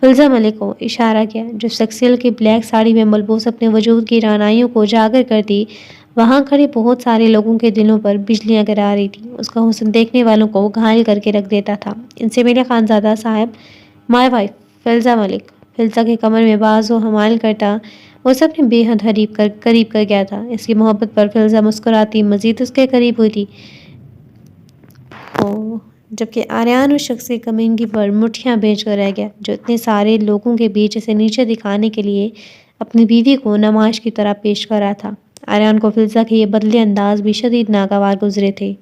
فلزہ ملک کو اشارہ کیا، جو سلک کی بلیک ساڑی میں ملبوس اپنے وجود کی رعنائیوں کو اجاگر کرتی وہاں کھڑے بہت سارے لوگوں کے دلوں پر بجلیاں گرا رہی تھی۔ اس کا حسن دیکھنے والوں کو گھائل کر کے رکھ دیتا تھا۔ ان سے میرے خانزادہ صاحب، مائی وائف فلزہ ملک۔ فلزہ کے کمر میں باز و حمائل کرتا وہ سب نے بے حد قریب کر گیا تھا۔ اس کی محبت پر فلزہ مسکراتی مزید اس کے قریب ہوئی تھی، جبکہ آریان اس شخص کی کمینگی پر مٹھیاں بیچ کر رہ گیا، جو اتنے سارے لوگوں کے بیچ اسے نیچے دکھانے کے لیے اپنی بیوی کو نمائش کی طرح پیش کر رہا تھا۔ آریان کو فلزہ کے یہ بدلے انداز بھی شدید ناگوار گزرے تھے۔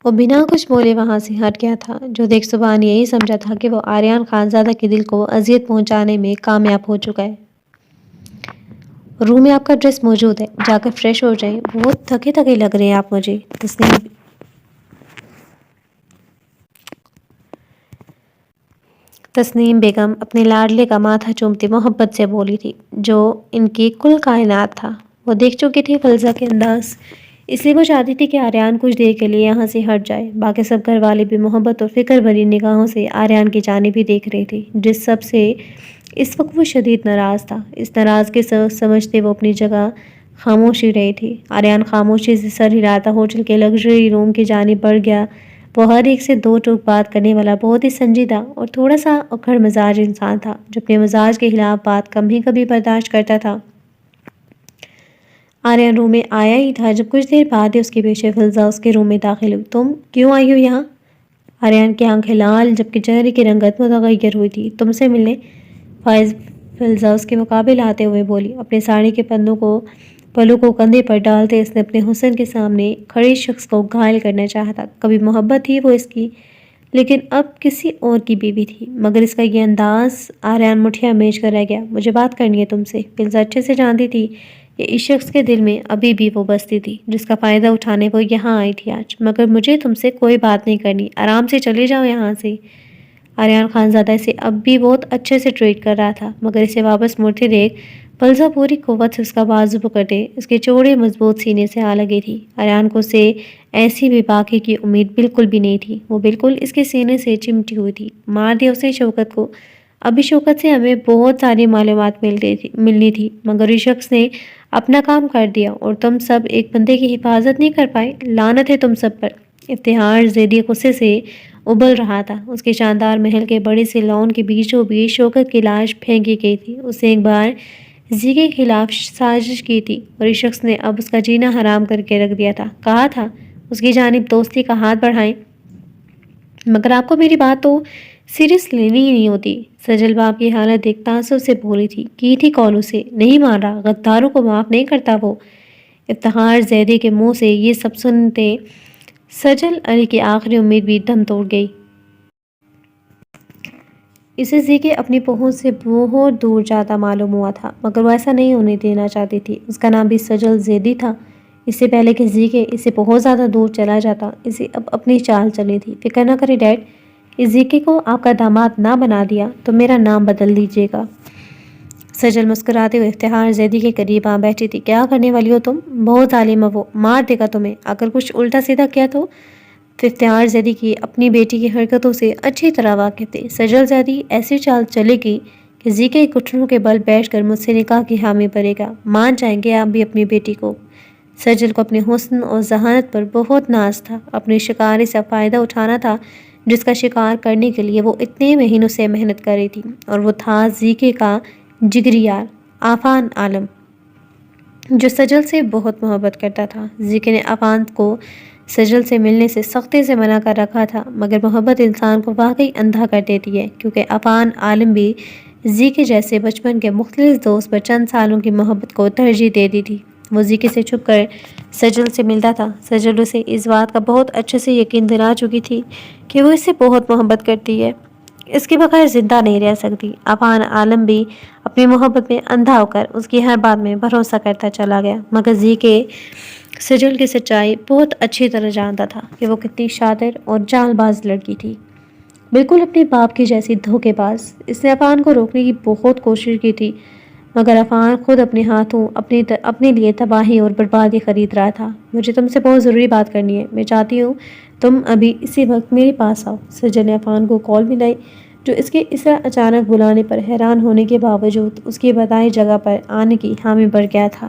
وہ بنا کچھ بولے وہاں سے ہٹ گیا تھا، جو دیکھ صبح نے یہی سمجھا تھا کہ وہ آریان خانزادہ کے دل کو اذیت پہنچانے میں کامیاب ہو چکا ہے۔ روم میں آپ کا ڈریس موجود ہے، جا کر فریش ہو جائیں، بہت تھکے تھکے لگ رہے ہیں آپ مجھے، تسنیم بیگم اپنے لاڈلے کا ماتھا چومتی محبت سے بولی تھی، جو ان کی کل کائنات تھا۔ وہ دیکھ چکی تھی فلزہ کے انداز، اس لیے وہ چاہتی تھی کہ آریان کچھ دیر کے لیے یہاں سے ہٹ جائے۔ باقی سب گھر والے بھی محبت اور فکر بھری نگاہوں سے آریان کی جانب ہی دیکھ رہے تھے، جس سب سے اس وقت وہ شدید ناراض تھا۔ اس ناراضگی سے سمجھتے وہ اپنی جگہ خاموش ہی رہی تھی۔ آریان خاموشی سے سر ہلاتا ہوٹل کے لگژری روم کی جانب بڑھ گیا۔ وہ ہر ایک سے دو ٹوک بات کرنے والا بہت ہی سنجیدہ اور تھوڑا سا اکھڑ مزاج انسان تھا، جو اپنے مزاج کے خلاف بات کم ہی کبھی برداشت کرتا تھا۔ آریان روم میں آیا ہی تھا جب کچھ دیر بعد ہی اس کے پیچھے فلزہ اس کے روم میں داخل ہوئی۔ تم کیوں آئی ہو یہاں؟ آریان کی آنکھیں لال جبکہ چہرے کی رنگت متغیر ہوئی تھی۔ تم سے ملنے؟ فلزہ اس کے مقابل آتے ہوئے بولی، اپنے ساڑی کے پلو کو کندھے پر ڈالتے اس نے اپنے حسن کے سامنے کھڑے شخص کو گھائل کرنا چاہا تھا۔ کبھی محبت تھی وہ اس کی، لیکن اب کسی اور کی بیوی تھی، مگر اس کا یہ انداز۔ آریان مٹھیاں میچ کر رہ گیا۔ مجھے بات کرنی ہے تم سے۔ فلزہ اچھے سے جانتی تھی کہ اس شخص کے دل میں ابھی بھی وہ بستی تھی جس کا فائدہ اٹھانے وہ یہاں آئی تھی آج، مگر مجھے تم سے کوئی بات نہیں کرنی، آرام سے چلے جاؤ یہاں سے۔ آریان خانزادہ اسے اب بھی بہت اچھے سے ٹریٹ کر رہا تھا، مگر اسے واپس مڑتے دیکھ فلزہ پوری قوت سے اس کا بازو پکڑتے اس کے چوڑے مضبوط سینے سے آ لگی تھی۔ آریان کو اسے ایسی بے باکی کی امید بالکل بھی نہیں تھی، وہ بالکل اس کے سینے سے چمٹی ہوئی تھی۔ مار دیا اس نے شوکت کو۔ ابھی شوکت سے ہمیں بہت ساری معلومات ملنی تھی، مگر اس شخص نے اپنا کام کر دیا اور تم سب ایک بندے کی حفاظت نہیں کر پائے۔ لعنت ہے تم سب پر۔ افتخار زیدی غصے سے ابل رہا تھا۔ اس کے شاندار محل کے بڑے سے لان کے بیچوں بیچ شوکت کی لاش پھینکی گئی تھی۔ اس نے ایک بار زی کے خلاف سازش کی تھی اور اس شخص نے اب اس کا جینا حرام کر کے رکھ دیا تھا۔ کہا تھا اس کی جانب دوستی کا ہاتھ بڑھائیں، مگر آپ کو میری بات تو سیریس لینی ہی نہیں ہوتی۔ سجل باپ کی حالت دیکھ تعصب سے بولی تھی، کی تھی کال اسے، نہیں مان رہا، غداروں کو معاف نہیں کرتا وہ۔ افتخار زیدی کے منہ سے یہ سب سنتے سجل علی کی آخری امید بھی دم توڑ گئی۔ اسے زی کے اپنی پہنچ سے بہت دور جاتا معلوم ہوا تھا، مگر وہ ایسا نہیں ہونے دینا چاہتی تھی۔ اس کا نام بھی سجل زیدی تھا۔ اس سے پہلے کہ زی کے اسے بہت زیادہ دور چلا جاتا، اسے اب اپنی چال چلی تھی۔ فکر نہ کرے ڈیڈ، اس زی کے کو آپ کا داماد نہ بنا دیا تو میرا نام بدل دیجیے گا۔ سجل مسکراتے ہوئے افتخار زیدی کے قریب آ بیٹھی تھی۔ کیا کرنے والی ہو تم؟ بہت ظالم ہے وہ، مار دے گا تمہیں اگر کچھ الٹا سیدھا کیا تو۔ افتخار زیدی کی اپنی بیٹی کی حرکتوں سے اچھی طرح واقف تھے۔ سجل زیدی ایسی چال چلے گی کہ زی کے گھٹنوں کے بل بیٹھ کر مجھ سے نکاح کی حامی بھرے گا۔ مان جائیں گے آپ بھی اپنی بیٹی کو۔ سجل کو اپنے حسن اور ذہانت پر بہت ناز تھا، اپنے شکار سے فائدہ اٹھانا تھا جس کا شکار کرنے کے لیے وہ اتنے مہینوں سے محنت کر رہی تھی، اور وہ تھا زی کے کا جگری یار عفان عالم، جو سجل سے بہت محبت کرتا تھا۔ زی کے نے عفان کو سجل سے ملنے سے سختی سے منع کر رکھا تھا، مگر محبت انسان کو واقعی اندھا کر دیتی ہے، کیونکہ عفان عالم بھی زی کے جیسے بچپن کے مختلف دوست پر چند سالوں کی محبت کو ترجیح دیتی تھی۔ وہ زی کے سے چھپ کر سجل سے ملتا تھا۔ سجل اسے اس بات کا بہت اچھے سے یقین دلا چکی تھی کہ وہ اس سے بہت محبت کرتی ہے، اس کے بغیر زندہ نہیں رہ سکتی۔ عفان عالم بھی اپنی محبت میں اندھا ہو کر اس کی ہر بات میں بھروسہ کرتا چلا گیا، مگر زی کے سجل کی سچائی بہت اچھی طرح جانتا تھا کہ وہ کتنی شاطر اور جال باز لڑکی تھی، بالکل اپنے باپ کی جیسی دھوکے باز۔ اس نے عفان کو روکنے کی بہت کوشش کی تھی، مگر عفان خود اپنے ہاتھوں اپنے لیے تباہی اور بربادی خرید رہا تھا۔ مجھے تم سے بہت ضروری بات کرنی ہے، میں چاہتی ہوں تم ابھی اسی وقت میرے پاس آؤ۔ سجل نے عفان کو کال ملائی، جو اس کے اس طرح اچانک بلانے پر حیران ہونے کے باوجود اس کی بتائی جگہ پر آنے کی حامی بھر گیا تھا۔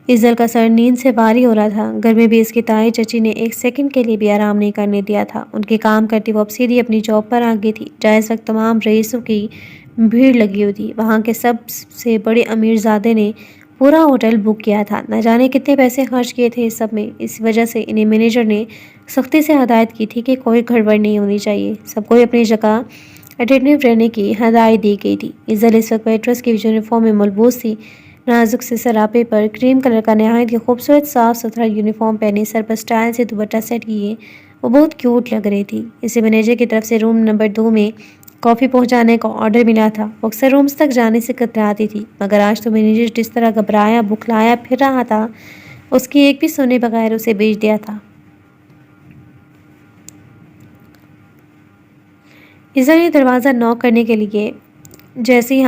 افضل کا سر نیند سے بھاری ہو رہا تھا۔ گھر میں بھی اس کی تائی چچی نے ایک سیکنڈ کے لیے بھی آرام نہیں کرنے دیا تھا۔ ان کے کام کرتی وہ اب سیدھی اپنی جاب پر آ گئی تھی، جہاں اس وقت تمام رئیسوں کی بھیڑ لگی ہوئی تھی۔ وہاں کے سب سے بڑے امیر زادے نے پورا ہوٹل بک کیا تھا، نہ جانے کتنے پیسے خرچ کیے تھے اس سب میں۔ اس وجہ سے انہیں مینیجر نے سختی سے ہدایت کی تھی کہ کوئی گڑبڑ نہیں ہونی چاہیے، سب کو اپنی جگہ اٹینٹو رہنے کی ہدایت دی گئی تھی۔ افضل اس وقت ویٹرس کی یونیفارم میں ملبوس تھی، نازک سے سراپے پر کریم کلر کا نہایت ہی خوبصورت صاف ستھرا یونیفارم پہنے، سر پر سٹائل سے دوپٹہ سیٹ کیے وہ بہت کیوٹ لگ رہی تھی۔ اسے مینیجر کی طرف سے روم نمبر 2 میں کافی پہنچانے کا آرڈر ملا تھا۔ وہ اکثر رومز تک جانے سے کتراتی تھی، مگر آج تو مینیجر جس طرح گھبرایا بکھلایا پھر رہا تھا، اس کی ایک بھی سنے بغیر اسے بھیج دیا تھا۔ ایزا نے دروازہ نوک کرنے کے لیے جیسے ہی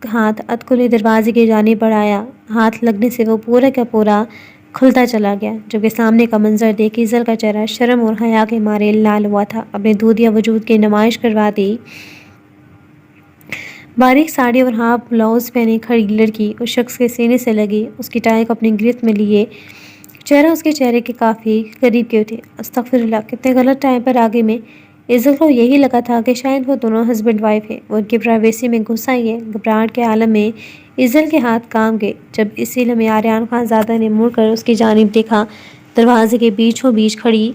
ہاتھ ادکلے دروازے کی جانب بڑھایا، ہاتھ لگنے سے وہ پورا کا پورا کھلتا چلا گیا، جبکہ سامنے کا منظر دیکھ ایزل کا چہرہ شرم اور حیا کے مارے لال ہوا تھا۔ اپنے دودھیا وجود کی نمائش کرواتی باریک ساڑی اور ہاف بلاؤز پہنے کھڑی لڑکی اس شخص کے سینے سے لگی، اس کی ٹائی کو اپنی گرفت میں لیے چہرہ اس کے چہرے کے کافی قریب کیوں تھے۔ استغفر اللہ، کتنے غلط ٹائم پر آگے میں۔ ایزل کو یہی لگا تھا کہ شاید وہ دونوں ہسبینڈ وائف ہیں، وہ ان کی پرائیویسی میں گھس آئی ہے۔ گھبراہٹ کے عالم میں ایزل کے ہاتھ کانپ گئے۔ جب اسی لمحے آریان خان زادہ نے مڑ کر اس کی جانب دیکھا، دروازے کے بیچوں بیچ کھڑی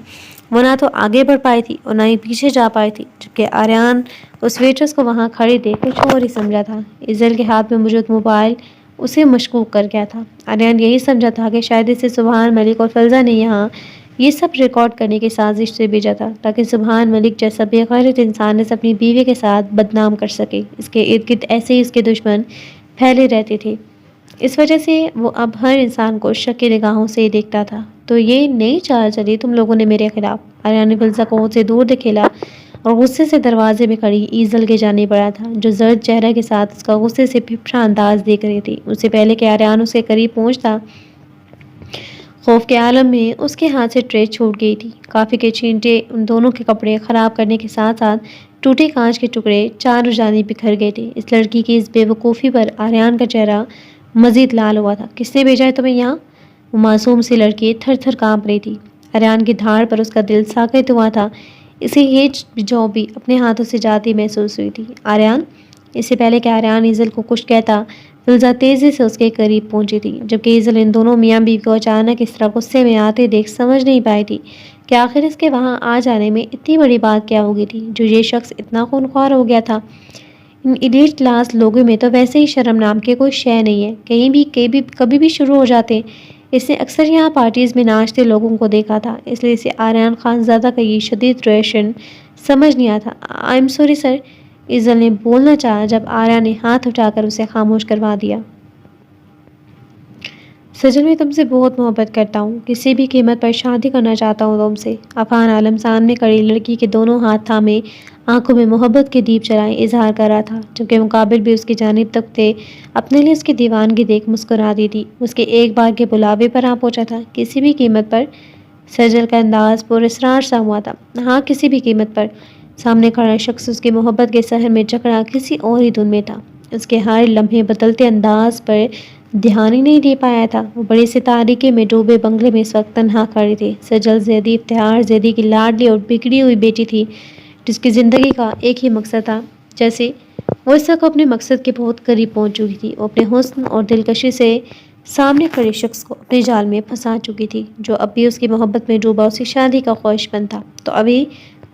وہ نہ تو آگے بڑھ پائی تھی اور نہ ہی پیچھے جا پائی تھی، جبکہ آریان اس ویٹرس کو وہاں کھڑی دیکھ کچھ اور ہی سمجھا تھا۔ ایزل کے ہاتھ میں موجود موبائل اسے مشکوک کر گیا تھا۔ آریان یہی سمجھا تھا کہ شاید اسے سبحان ملک اور فلزہ نے یہاں یہ سب ریکارڈ کرنے کی سازش سے بھیجا تھا، تاکہ سبحان ملک جیسا بے غیرت انسان اسے اپنی بیوی کے ساتھ بدنام کر سکے۔ اس کے ارد گرد ایسے ہی اس کے دشمن پھیلے رہتے تھے، اس وجہ سے وہ اب ہر انسان کو شک کی نگاہوں سے ہی دیکھتا تھا۔ تو یہ نئی چال چلی تم لوگوں نے میرے خلاف؟ آریان نے فلزہ کو سے دور دھکیلا اور غصے سے دروازے میں کھڑی ایزل کے جانب بڑھا تھا، جو زرد چہرے کے ساتھ اس کا غصے سے پھپھڑا انداز دیکھ رہی تھی۔ اس سے پہلے کہ آریان اس کے قریب پہنچتا، خوف کے عالم میں اس کے ہاتھ سے ٹرے چھوٹ گئی تھی۔ کافی کے چھینٹے ان دونوں کے کپڑے خراب کرنے کے ساتھ ساتھ ٹوٹے کانچ کے ٹکڑے چاروں جانب بکھر گئے تھے۔ اس لڑکی کی اس بے وقوفی پر آریان کا چہرہ مزید لال ہوا تھا۔ کس نے بھیجا ہے تمہیں یہاں؟ وہ معصوم سی لڑکی تھر تھر کانپ رہی تھی۔ آریان کی دھاڑ پر اس کا دل ساکت ہوا تھا، اسے یہ جو بھی اپنے ہاتھوں سے جاتی محسوس ہوئی تھی۔ آریان! اس سے پہلے کہ آریان ایزل کو کچھ کہتا، فلزہ تیزی سے اس کے قریب پہنچی تھی، جبکہ ایزل ان دونوں میاں بیوی کو اچانک اس طرح غصے میں آتے دیکھ سمجھ نہیں پائی تھی کہ آخر اس کے وہاں آ جانے میں اتنی بڑی بات کیا ہو گئی تھی جو یہ شخص اتنا خونخوار ہو گیا تھا۔ ان ایلیٹ کلاس لوگوں میں تو ویسے ہی شرم نام کے کوئی شے نہیں ہے، کہیں بھی کبھی بھی شروع ہو جاتے۔ اس نے اکثر یہاں پارٹیز میں ناچتے لوگوں کو دیکھا تھا، اس لیے اسے آریان خان زادہ کا یہ شدید ریئیکشن سمجھ نہیں آتا۔ آئی ایم سوری سر، ایزل نے بولنا چاہا جب آریان نے ہاتھ اٹھا کر اسے خاموش کروا دیا۔ سجل، میں تم سے بہت محبت کرتا ہوں، کسی بھی قیمت پر شادی کرنا چاہتا ہوں تم سے۔ عفان عالم سامنے کھڑی لڑکی کے دونوں ہاتھ تھامے آنکھوں میں محبت کے دیپ جلائے اظہار کر رہا تھا، جبکہ مقابل بھی اس کی جانب تکتے اپنے لیے اس کی دیوانگی دیکھ مسکراتی تھی۔ اس کے ایک بار کے بلاوے پر آ پہنچا تھا، کسی بھی قیمت پر؟ سجل کا انداز پر اسرار سا ہوا تھا۔ ہاں، کسی بھی قیمت پر۔ سامنے کھڑا شخص اس کی محبت کے سحر میں جکڑا کسی اور ہی دھن میں تھا، اس کے ہر لمحے بدلتے انداز پر دھیان ہی نہیں دے پایا تھا۔ وہ بڑی سی تاریکی میں ڈوبے بنگلے میں اس وقت تنہا کھڑی تھی۔ سجل زیدی افتخار زیدی کی لاڈلی اور بگڑی ہوئی بیٹی تھی، جس کی زندگی کا ایک ہی مقصد تھا۔ جیسے وہ اس وقت اپنے مقصد کے بہت قریب پہنچ چکی تھی۔ وہ اپنے حسن اور دلکشی سے سامنے کھڑے شخص کو اپنے جال میں پھنسا چکی تھی، جو اب بھی اس کی محبت میں ڈوبا اس کی شادی کا خواہشمند تھا۔ تو ابھی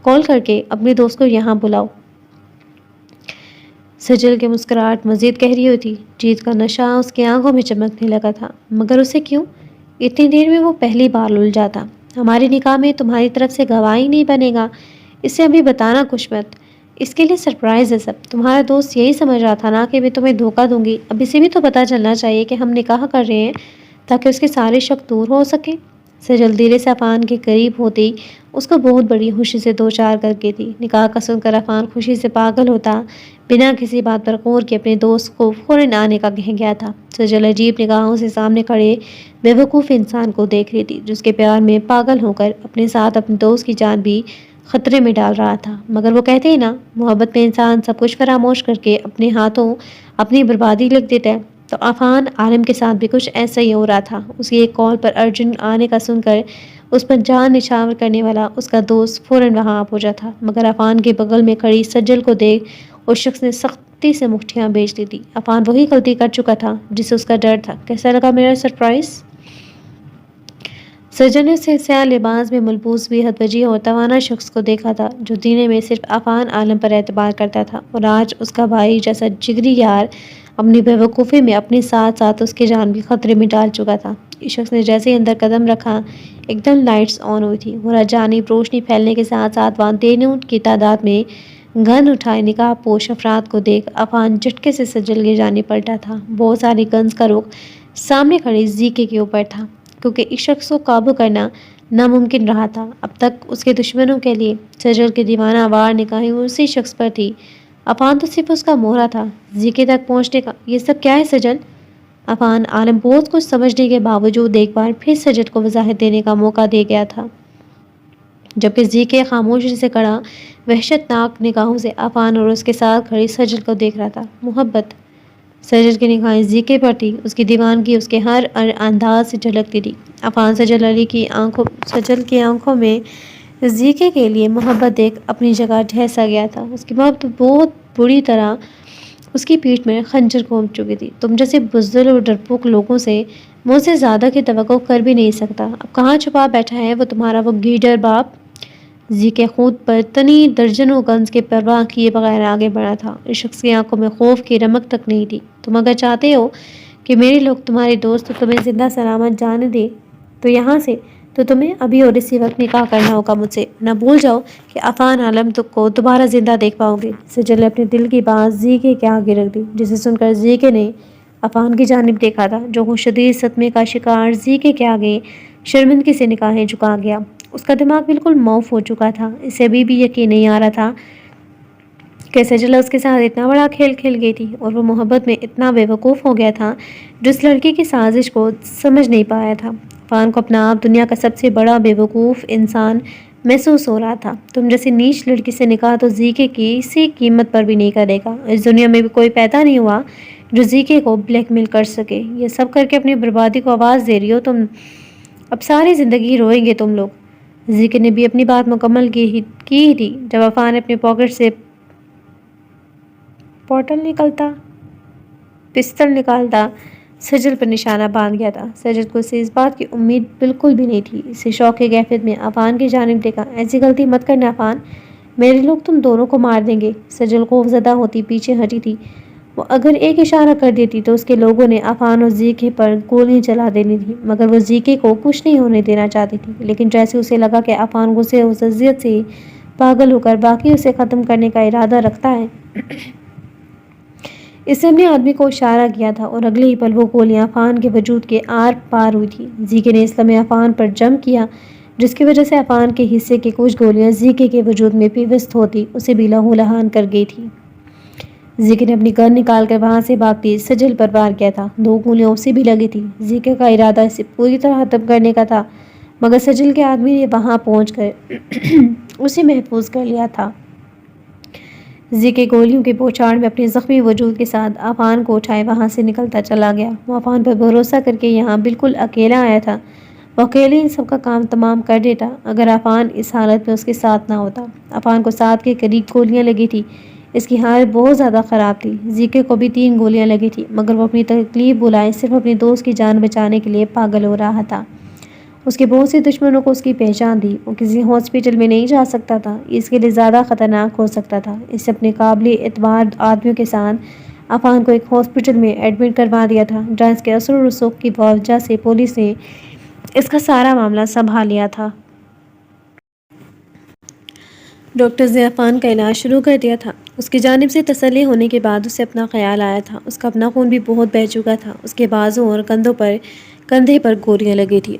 کال کر کے اپنے دوست کو یہاں بلاؤ۔ سجل کی مسکراہٹ مزید گہری ہوئی تھی، جیت کا نشہ اس کی آنکھوں میں چمکنے لگا تھا۔ مگر اسے کیوں؟ اتنی دیر میں وہ پہلی بار الجھا تھا۔ ہمارے نکاح میں تمہاری طرف سے گواہی نہیں بنے گا، اسے ابھی بتانا کچھ مت، اس کے لیے سرپرائز ہے سب۔ تمہارا دوست یہی سمجھ رہا تھا نا کہ میں تمہیں دھوکہ دوں گی؟ اب اسے بھی تو پتہ چلنا چاہیے کہ ہم نکاح کر رہے ہیں، تاکہ اس کے سارے شک دور ہو سکے۔ سجل دھیرے سے عفان کے قریب ہوتی اس کو بہت بڑی خوشی سے دو چار کر کے تھی۔ نکاح کا سن کر عفان خوشی سے پاگل ہوتا، بنا کسی بات پر غور کے اپنے دوست کو فوراً آنے کا کہہ گیا تھا۔ سجل عجیب نگاہوں سے سامنے کھڑے بے وقوف انسان کو دیکھ رہی تھی، جس کے پیار میں پاگل ہو کر اپنے ساتھ اپنے دوست کی جان بھی خطرے میں ڈال رہا تھا۔ مگر وہ کہتے ہیں نا، محبت میں انسان سب کچھ فراموش کر کے اپنے ہاتھوں اپنی بربادی لکھ دیتا ہے۔ تو عفان عالم کے ساتھ بھی کچھ ایسا ہی ہو رہا تھا۔ اس کی ایک کال پر ارجنٹ آنے کا سن کر اس پر جان نچھاور کرنے والا اس کا دوست فوراً وہاں آ پہنچا تھا، مگر عفان کے بغل میں کھڑی سجل کو دیکھ اس شخص نے سختی سے مٹھیاں بھیج دی تھی۔ عفان وہی غلطی کر چکا تھا جسے اس کا ڈر تھا۔ کیسا لگا میرا سرپرائز؟ سجل نے اسے سیاہ لباس میں ملبوس بھی حد وجیح اور توانا شخص کو دیکھا تھا، جو دینے میں صرف عفان عالم پر اعتبار کرتا تھا، اور آج اس کا بھائی جیسا جگری یار اپنی بیوقوفی میں اپنے ساتھ ساتھ اس کی جان بھی خطرے میں ڈال چکا تھا۔ اس شخص نے جیسے ہی اندر قدم رکھا ایک دم لائٹس آن ہوئی تھی اور اجانب روشنی پھیلنے کے ساتھ ساتھ وہاں دینوں کی تعداد میں گن اٹھائے نقاب پوش افراد کو دیکھ عفان جھٹکے سے سجل کی جانب پلٹا تھا۔ بہت ساری گنز کا رخ سامنے کھڑی زیکے کے اوپر تھا کیونکہ اس شخص کو قابو کرنا ناممکن رہا تھا۔ اب تک اس کے دشمنوں کے لیے سجل کی دیوانہ وار نگاہیں اسی شخص پر تھی۔ عفان تو صرف اس کا مہرہ تھا زیکے تک پہنچنے کا۔ یہ سب کیا ہے سجل؟ عفان عالم بہت کچھ سمجھنے کے باوجود ایک بار پھر سجل کو وضاحت دینے کا موقع دے گیا تھا، جبکہ زیکے خاموشی سے کھڑا وحشت ناک نگاہوں سے عفان اور اس کے ساتھ کھڑی سجل کو دیکھ رہا تھا۔ محبت۔ سجل کی نگاہیں زیکے پر تھی، اس کی دیوانگی اس کے ہر انداز سے جھلکتی تھی۔ عفان سجل کی آنکھوں میں زیکے کے لیے محبت دیکھ اپنی جگہ ٹھہر سا گیا تھا۔ اس کی محبت بہت بری طرح اس کی پیٹھ میں خنجر گھونپ چکی تھی۔ تم جیسے بزدل اور ڈرپوک لوگوں سے مجھ سے زیادہ کی توقع کر بھی نہیں سکتا۔ اب کہاں چھپا بیٹھا ہے وہ تمہارا وہ گیڈر باپ؟ زیکے خود پر تنی درجنوں گنز کے پرواہ کیے بغیر آگے بڑھا تھا۔ اس شخص کی آنکھوں میں خوف کی رمق تک نہیں تھی۔ تم اگر چاہتے ہو کہ میرے لوگ تمہارے دوست تمہیں زندہ سلامت جانے دے تو یہاں سے تو تمہیں ابھی اور اسی وقت نکاح کرنا ہوگا مجھ سے، نہ بھول جاؤ کہ عفان عالم کو دوبارہ زندہ دیکھ پاؤ گے۔ سجل نے اپنے دل کی بات زیکے کے آگے رکھ دی، جسے سن کر زیکے نے عفان کی جانب دیکھا تھا جو شدید صدمے کا شکار زیکے کے آگے شرمندگی سے نگاہیں جھکا گیا۔ اس کا دماغ بالکل معاف ہو چکا تھا۔ اسے ابھی بھی یقین نہیں آ رہا تھا کہ سجل اس کے ساتھ اتنا بڑا کھیل کھیل گئی تھی اور وہ محبت میں اتنا بے وقوف ہو گیا تھا جو اس لڑکی کی سازش کو سمجھ نہیں پایا تھا۔ عفان کو اپنا آپ دنیا کا سب سے بڑا بے وقوف انسان محسوس ہو رہا تھا۔ تم جیسی نیچ لڑکی سے نکاح تو زیکے کسی قیمت پر بھی نہیں کرے گا۔ اس دنیا میں بھی کوئی پیدا نہیں ہوا جو زیکے کو بلیک میل کر سکے۔ یہ سب کر کے اپنی بربادی کو آواز دے رہی ہو تم؟ اب ساری زندگی روئیں گے تم لوگ۔ زیکے نے بھی اپنی بات مکمل کی تھی جب عفان اپنے پاکٹ سے پستل نکالتا سجل پر نشانہ باندھ گیا تھا۔ سجل کو اسے اس بات کی امید بالکل بھی نہیں تھی۔ اسے شوق کی کیفیت میں عفان کی جانب دیکھا۔ ایسی غلطی مت کرنا عفان، میرے لوگ تم دونوں کو مار دیں گے۔ سجل خوف زدہ ہوتی پیچھے ہٹی تھی۔ وہ اگر ایک اشارہ کر دیتی تو اس کے لوگوں نے عفان اور زیکے پر گولیاں چلا دینی تھی، مگر وہ زیکے کو کچھ نہیں ہونے دینا چاہتی تھی۔ لیکن جیسے اسے لگا کہ عفان غصے اور عصبیت سے پاگل ہو کر باقی اسے ختم کرنے کا ارادہ رکھتا ہے، اس نے اپنے آدمی کو اشارہ کیا تھا اور اگلے ہی پل وہ گولیاں عفان کے وجود کے آر پار ہوئی تھی۔ زیکے نے اس لمحے عفان پر جم کیا، جس کی وجہ سے عفان کے حصے کی کچھ گولیاں زیکے کے وجود میں پیوست ہوتی اسے بھی لہو لہان کر گئی تھی۔ زیکے نے اپنی گن نکال کر وہاں سے بھاگتی سجل پر وار کیا تھا۔ 2 گولیاں اسے بھی لگی تھی۔ زیکے کا ارادہ اسے پوری طرح ختم کرنے کا تھا، مگر سجل کے آدمی نے وہاں پہنچ کر اسے محفوظ کر لیا تھا۔ زیکے گولیوں کی بوچھاڑ میں اپنے زخمی وجود کے ساتھ عفان کو اٹھائے وہاں سے نکلتا چلا گیا۔ وہ عفان پر بھروسہ کر کے یہاں بالکل اکیلا آیا تھا۔ وہ اکیلے ان سب کا کام تمام کر دیتا اگر عفان اس حالت میں اس کے ساتھ نہ ہوتا۔ عفان کو 7 کے قریب گولیاں لگی تھی۔ اس کی حالت بہت زیادہ خراب تھی۔ زیکے کو بھی 3 گولیاں لگی تھی، مگر وہ اپنی تکلیف بھلائے صرف اپنے دوست کی جان بچانے کے لیے پاگل ہو رہا تھا۔ اس کے بہت سے دشمنوں کو اس کی پہچان تھی۔ وہ کسی ہاسپٹل میں نہیں جا سکتا تھا، اس کے لیے زیادہ خطرناک ہو سکتا تھا۔ اس سے اپنے قابل اعتبار آدمیوں کے ساتھ عفان کو ایک ہاسپٹل میں ایڈمٹ کروا دیا تھا، جہاں اس کے اثر و رسوخ کی وجہ سے پولیس نے اس کا سارا معاملہ سنبھال لیا تھا۔ ڈاکٹرز نے عفان کا علاج شروع کر دیا تھا۔ اس کی جانب سے تسلی ہونے کے بعد اسے اپنا خیال آیا تھا۔ اس کا اپنا خون بھی بہت بہہ چکا تھا۔ اس کے بازوں اور کندھے پر گولیاں لگی تھی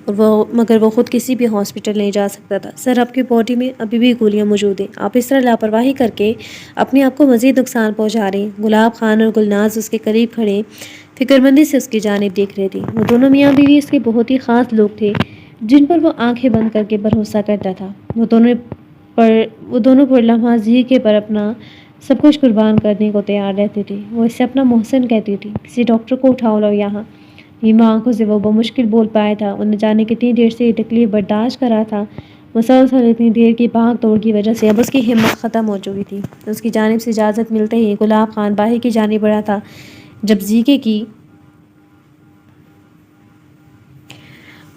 مگر وہ خود کسی بھی ہاسپٹل نہیں جا سکتا تھا۔ سر، آپ کی باڈی میں ابھی بھی گولیاں موجود ہیں۔ آپ اس طرح لاپرواہی کر کے اپنے آپ کو مزید نقصان پہنچا رہے ہیں۔ گلاب خان اور گلناز اس کے قریب کھڑے فکرمندی سے اس کی جانب دیکھ رہے تھے۔ وہ دونوں میاں بیوی اس کے بہت ہی خاص لوگ تھے جن پر وہ آنکھیں بند کر کے بھروسہ کرتا تھا۔ وہ دونوں پر لمحہ زیکے پر اپنا سب کچھ قربان کرنے کو تیار رہتے تھے۔ وہ اسے اپنا محسن کہتی تھی۔ کسی ڈاکٹر کو اٹھاؤ لاؤ یہاں۔ نیما آنکھوں سے وہ بمشکل بول پایا تھا۔ وہ نہ جانے کتنی دیر سے یہ تکلیف برداشت کر رہا تھا۔ مسلسل اتنی دیر کی بھاگ دوڑ کی وجہ سے اب اس کی ہمت ختم ہو چکی تھی۔ اس کی جانب سے اجازت ملتے ہی گلاب خان باہر کی جانب بڑھا تھا۔ جب زیکے کی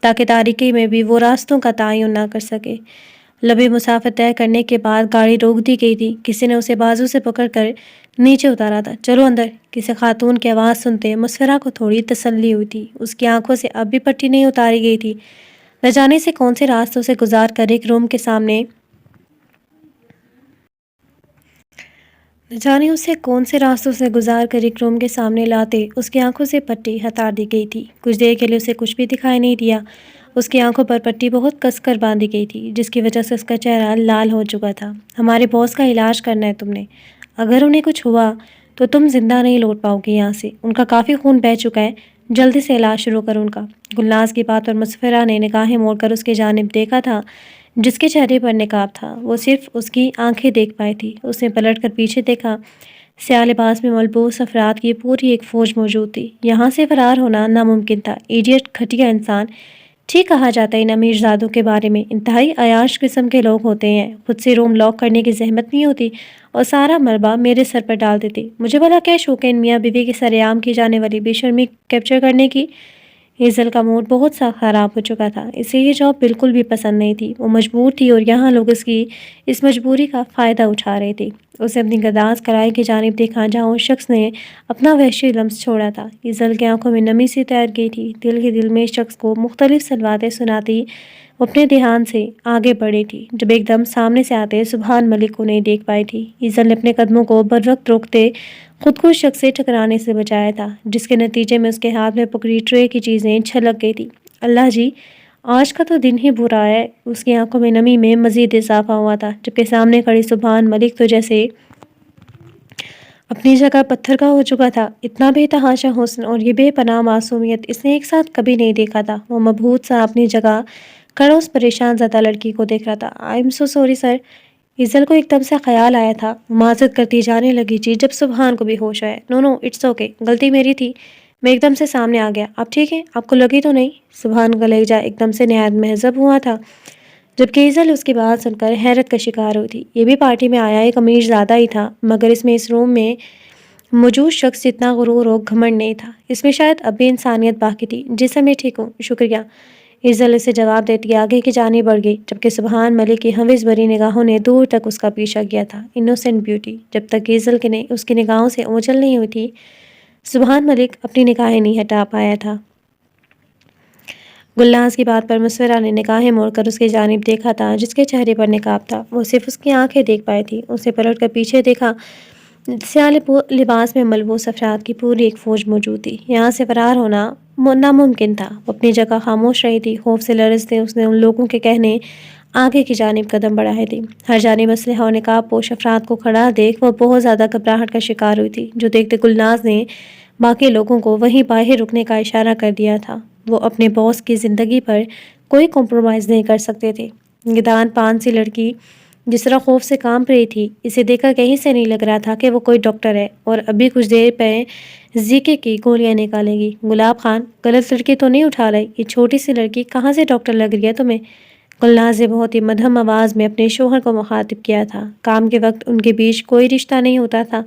تاکہ تاریکی میں بھی وہ راستوں کا تعین نہ کر سکے۔ لمبی مسافت طے کرنے کے بعد گاڑی روک دی گئی تھی۔ کسی نے اسے بازو سے پکڑ کر نیچے اتارا تھا۔ چلو اندر، کسی خاتون کی آواز سنتے مسفرہ کو تھوڑی تسلی ہوئی تھی۔ اس کی آنکھوں سے اب بھی پٹی نہیں اتاری گئی تھی۔ نہ جانے سے کون سے راستوں سے گزار کر ایک روم کے سامنے لاتے اس کی آنکھوں سے پٹی ہٹا دی گئی تھی۔ کچھ دیر کے لیے اسے کچھ بھی دکھائی نہیں دیا۔ اس کی آنکھوں پر پٹی بہت کس کر باندھی گئی تھی، جس کی وجہ سے اس کا چہرہ لال ہو چکا تھا۔ ہمارے باس کا علاج کرنا ہے تم نے۔ اگر انہیں کچھ ہوا تو تم زندہ نہیں لوٹ پاؤ گے یہاں سے۔ ان کا کافی خون بہہ چکا ہے، جلدی سے علاج شروع کرو ان کا۔ گلناز کی بات پر مسفرہ نے نگاہیں موڑ کر اس کی جانب دیکھا تھا، جس کے چہرے پر نقاب تھا۔ وہ صرف اس کی آنکھیں دیکھ پائی تھی۔ اس نے پلٹ کر پیچھے دیکھا۔ سیاہ لباس میں ملبوس افراد کی پوری ایک فوج موجود تھی۔ یہاں سے فرار ہونا ناممکن تھا۔ ایڈیٹ، گھٹیا انسان۔ ٹھیک کہا جاتا ہے ان امیر زادوں کے بارے میں، انتہائی عیاش قسم کے لوگ ہوتے ہیں۔ خود سے روم لاک کرنے کی زحمت نہیں ہوتی اور سارا ملبہ میرے سر پر ڈال دیتے۔ مجھے بھلا کیا شوق ہے ان میاں بیوی کے سر عام کی جانے والی بے شرمی کیپچر کرنے کی؟ ہیزل کا موڈ بہت سا خراب ہو چکا تھا۔ اسے یہ جاب بالکل بھی پسند نہیں تھی۔ وہ مجبور تھی اور یہاں لوگ اس کی اس مجبوری کا فائدہ اٹھا رہے تھے۔ اسے اپنی گداز کڑھائی کی جانب دیکھا جہاں اس شخص نے اپنا وحشی لمس چھوڑا تھا۔ ہیزل کی آنکھوں میں نمی سی تیر گئی تھی۔ دل ہی دل میں اس شخص کو مختلف سلواتیں سناتی وہ اپنے دھیان سے آگے بڑھی تھی، جب ایک دم سامنے سے آتے سبحان ملک کو نہیں دیکھ پائی تھی۔ ہیزل نے اپنے قدموں کو بروقت روکتے خود کو اس شخص سے ٹکرانے سے بچایا تھا، جس کے نتیجے میں اس کے ہاتھ میں پکڑی ٹرے کی چیزیں چھلک گئی تھی۔ اللہ جی، آج کا تو دن ہی برا ہے۔ اس کی آنکھوں میں نمی میں مزید اضافہ ہوا تھا، جبکہ سامنے کھڑی سبحان ملک تو جیسے اپنی جگہ پتھر کا ہو چکا تھا۔ اتنا بے تحاشا حسن اور یہ بے پناہ معصومیت اس نے ایک ساتھ کبھی نہیں دیکھا تھا۔ وہ مبہوت سا اپنی جگہ کھڑا اس پریشان زدہ لڑکی کو دیکھ رہا تھا۔ I am so sorry sir. Hazel کو ایک دم سے خیال آیا تھا۔ وہ معذرت کرتی جانے لگی تھی جب سبحان کو بھی ہوش آیا۔ نو نو اٹس اوکے، غلطی میری تھی، میں ایک دم سے سامنے آ گیا۔ آپ ٹھیک ہیں؟ آپ کو لگی تو نہیں؟ سبحان کا لہجہ ایک دم سے نہایت مہذب ہوا تھا، جبکہ ہیزل اس کی بات سن کر حیرت کا شکار ہوئی تھی۔ یہ بھی پارٹی میں آیا ایک امیر زادہ ہی تھا، مگر اس روم میں موجود شخص جتنا غرور و گھمنڈ نہیں تھا۔ اس میں شاید اب بھی انسانیت باقی تھی۔ جی سر، میں ٹھیک ہوں، شکریہ۔ ہیزل اسے جواب دیتی آگے کی جانب بڑھ گئی، جبکہ سبحان ملک کی ہوس بھری نگاہوں نے دور تک اس کا پیچھا کیا تھا۔ Innocent beauty. جب تک ہیزل اس کی نگاہوں سے اوجھل نہیں ہوئی تھی، سبحان ملک اپنی نگاہیں نہیں ہٹا پایا تھا۔ گلناز کی بات پر مسفرہ نے نگاہیں موڑ کر اس کی جانب دیکھا تھا، جس کے چہرے پر نقاب تھا۔ وہ صرف اس کی آنکھیں دیکھ پائی تھی۔ اسے پلٹ کر پیچھے دیکھا۔ سیاہ لباس میں ملبوس افراد کی پوری ایک فوج موجود تھی۔ یہاں سے فرار ہونا ناممکن تھا۔ وہ اپنی جگہ خاموش رہی تھی۔ خوف سے لرزتے اس نے ان لوگوں کے کہنے آگے کی جانب قدم بڑھائے تھے۔ ہر جانب اسلحہ اور نقاب پوش افراد کو کھڑا دیکھ وہ بہت زیادہ گھبراہٹ کا شکار ہوئی تھی، جو دیکھتے گلناز نے باقی لوگوں کو وہیں باہر رکنے کا اشارہ کر دیا تھا۔ وہ اپنے باس کی زندگی پر کوئی کمپرومائز نہیں کر سکتے تھے۔ گدان پان سی لڑکی جس طرح خوف سے کانپ رہی تھی، اسے دیکھ کر کہیں سے نہیں لگ رہا تھا کہ وہ کوئی ڈاکٹر ہے اور ابھی کچھ دیر پہ زیکے کی گولیاں نکالے گی۔ گلاب خان، غلط لڑکی تو نہیں اٹھا رہی؟ یہ چھوٹی سی لڑکی کہاں سے ڈاکٹر لگ رہی ہے تمہیں؟ گلناز نے بہت ہی مدھم آواز میں اپنے شوہر کو مخاطب کیا تھا۔ کام کے وقت ان کے بیچ کوئی رشتہ نہیں ہوتا تھا۔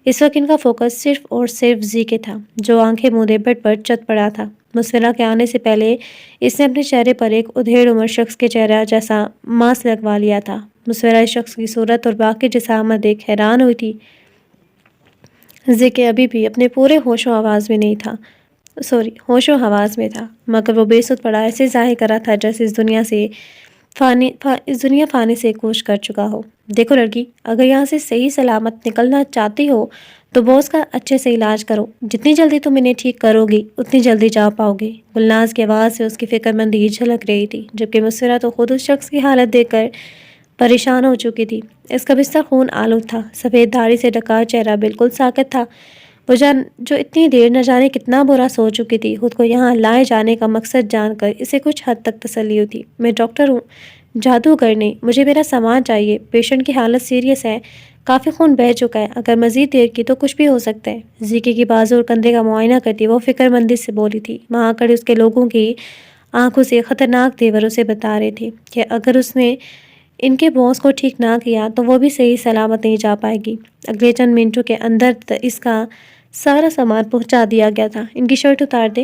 اس وقت ان کا فوکس صرف اور صرف زیکے تھا، جو آنکھیں مودے بیڈ پر چت پڑا تھا۔ مسفرہ کے آنے سے پہلے اس نے اپنے چہرے پر ایک ادھیڑ عمر شخص کے چہرہ جیسا ماسک لگوا لیا تھا۔ مسفرہ اس شخص کی صورت اور باقی جسامت دیکھ حیران ہوئی تھی۔ زیکے ابھی بھی اپنے پورے ہوش و حواس میں تھا، مگر وہ بے سود پڑا ایسے ظاہر کر رہا تھا جیسے اس دنیا فانی سے کوچ کر چکا ہو۔ دیکھو لڑکی، اگر یہاں سے صحیح سلامت نکلنا چاہتی ہو تو باس کا اچھے سے علاج کرو۔ جتنی جلدی تم انہیں ٹھیک کرو گی اتنی جلدی جا پاؤ گے۔ گلناز کی آواز سے اس کی فکر مندی جھلک رہی تھی، جبکہ مسفرہ تو خود اس شخص کی حالت دیکھ کر پریشان ہو چکی تھی۔ اس کا بستر خون آلود تھا، سفید داڑھی سے ڈھکا چہرہ بالکل ساکت تھا۔ وہ جو اتنی دیر نہ جانے کتنا برا سو چکی تھی، خود کو یہاں لائے جانے کا مقصد جان کر اسے کچھ حد تک تسلی ہوتی۔ میں ڈاکٹر ہوں، جادوگر نہیں، مجھے میرا سامان چاہیے۔ پیشنٹ کی حالت سیریس ہے، کافی خون بہہ چکا ہے، اگر مزید دیر کی تو کچھ بھی ہو سکتا ہے۔ زیکے کی بازو اور کندھے کا معائنہ کرتی وہ فکر مندی سے بولی تھی۔ وہاں کھڑے اس کے لوگوں کی آنکھوں سے خطرناک تیور اسے بتا رہے تھے کہ اگر اس نے ان کے باس کو ٹھیک نہ کیا تو وہ بھی صحیح سلامت نہیں جا پائے گی۔ اگلے چند منٹوں کے اندر اس کا سارا سامان پہنچا دیا گیا تھا۔ ان کی شرٹ اتار دے۔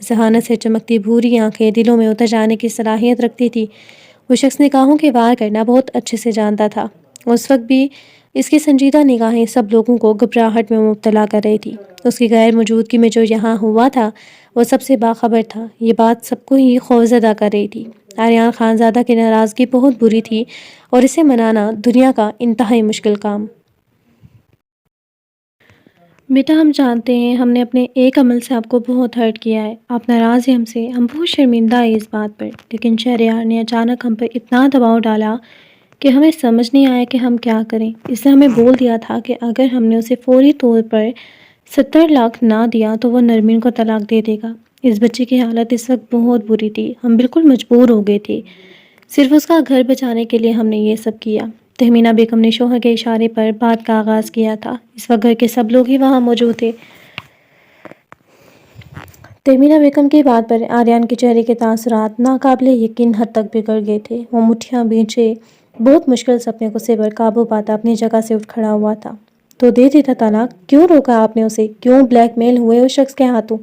ذہانت سے چمکتی بھوری آنکھیں دلوں میں اتر جانے کی صلاحیت رکھتی تھی۔ وہ شخص نگاہوں کے وار کرنا بہت اچھے سے جانتا تھا۔ اس وقت بھی اس کی سنجیدہ نگاہیں سب لوگوں کو گھبراہٹ میں مبتلا کر رہی تھی۔ اس کی غیر موجودگی میں جو یہاں ہوا تھا وہ سب سے باخبر تھا۔ یہ بات سب کو ہی خوفزدہ کر رہی تھی۔ آریان خانزادہ کی ناراضگی بہت بری تھی اور اسے منانا دنیا کا انتہائی مشکل کام۔ بیٹا، ہم جانتے ہیں ہم نے اپنے ایک عمل سے آپ کو بہت ہرٹ کیا ہے۔ آپ ناراض ہیں ہم سے، ہم بہت شرمندہ ہیں اس بات پر، لیکن شہریار نے اچانک ہم پر اتنا دباؤ ڈالا کہ ہمیں سمجھ نہیں آیا کہ ہم کیا کریں۔ اس نے ہمیں بول دیا تھا کہ اگر ہم نے اسے فوری طور پر 70 لاکھ نہ دیا تو وہ نرمین کو طلاق دے دے گا۔ اس بچے کی حالت اس وقت بہت بری تھی، ہم بالکل مجبور ہو گئے تھے۔ صرف اس کا گھر بچانے کے لیے ہم نے یہ سب کیا۔ تہمینہ بیگم نے شوہر کے اشارے پر بات کا آغاز کیا تھا۔ اس وقت گھر کے سب لوگ ہی وہاں موجود تھے۔ تہمینہ بیگم کی بات پر آریان کے چہرے کے تاثرات ناقابل یقین حد تک بگڑ گئے تھے۔ وہ مٹھیاں بھینچے بہت مشکل سے اپنے غصے پر قابو پاتا اپنی جگہ سے اٹھ کھڑا ہوا تھا۔ تو دے دیتا طلاق، کیوں روکا آپ نے اسے؟ کیوں بلیک میل ہوئے اس شخص کے ہاتھوں؟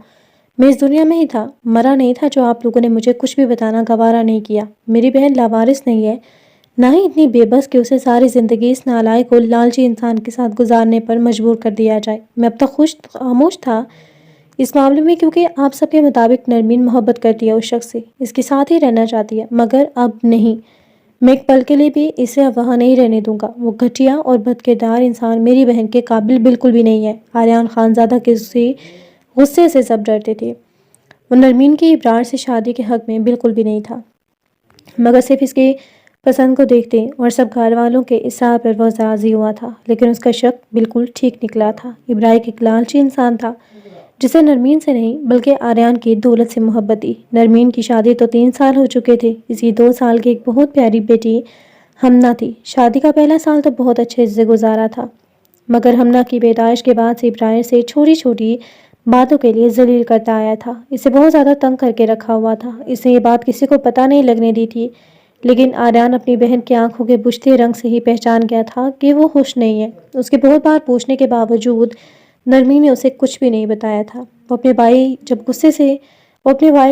میں اس دنیا میں ہی تھا، مرا نہیں تھا جو آپ لوگوں نے مجھے کچھ بھی بتانا گوارا نہیں کیا۔ میری بہن لاوارث نہیں ہے، نہ ہی اتنی بے بس کہ اسے ساری زندگی اس نالائق اور لالچی انسان کے ساتھ گزارنے پر مجبور کر دیا جائے۔ میں اب تک خاموش تھا اس معاملے میں کیونکہ آپ سب کے مطابق نرمین محبت کرتی ہے اس شخص سے، اس کے ساتھ ہی رہنا چاہتی ہے، مگر اب نہیں۔ میں ایک پل کے لیے بھی اسے اب وہاں نہیں رہنے دوں گا۔ وہ گھٹیا اور بد کردار انسان میری بہن کے قابل بالکل بھی نہیں ہے۔ آریان خانزادہ کے غصے سے سب ڈرتے تھے۔ وہ نرمین کی ابرار سے شادی کے حق میں بالکل بھی نہیں تھا، مگر صرف اس کی پسند کو دیکھتے اور سب گھر والوں کے اصرار پر وہ راضی ہوا تھا۔ لیکن اس کا شک بالکل ٹھیک نکلا تھا۔ ابراہیم ایک لالچی انسان تھا جسے نرمین سے نہیں بلکہ آریان کی دولت سے محبت تھی۔ نرمین کی شادی تو 3 سال ہو چکے تھے۔ اس کی 2 سال کی ایک بہت پیاری بیٹی ہمنا تھی۔ شادی کا پہلا سال تو بہت اچھے سے گزارا تھا، مگر ہمنا کی پیدائش کے بعد سے ابراہیم سے چھوٹی چھوٹی باتوں کے لیے ذلیل کرتا آیا تھا۔ اسے بہت زیادہ تنگ کر کے رکھا ہوا تھا۔ اس نے یہ بات کسی کو پتہ نہیں لگنے دی تھی، لیکن آریان اپنی بہن کی آنکھوں کے بجھتے رنگ سے ہی پہچان گیا تھا کہ وہ خوش نہیں ہے۔ اس کے بہت بار پوچھنے کے باوجود نرمین نے اسے کچھ بھی نہیں بتایا تھا۔ وہ اپنے بھائی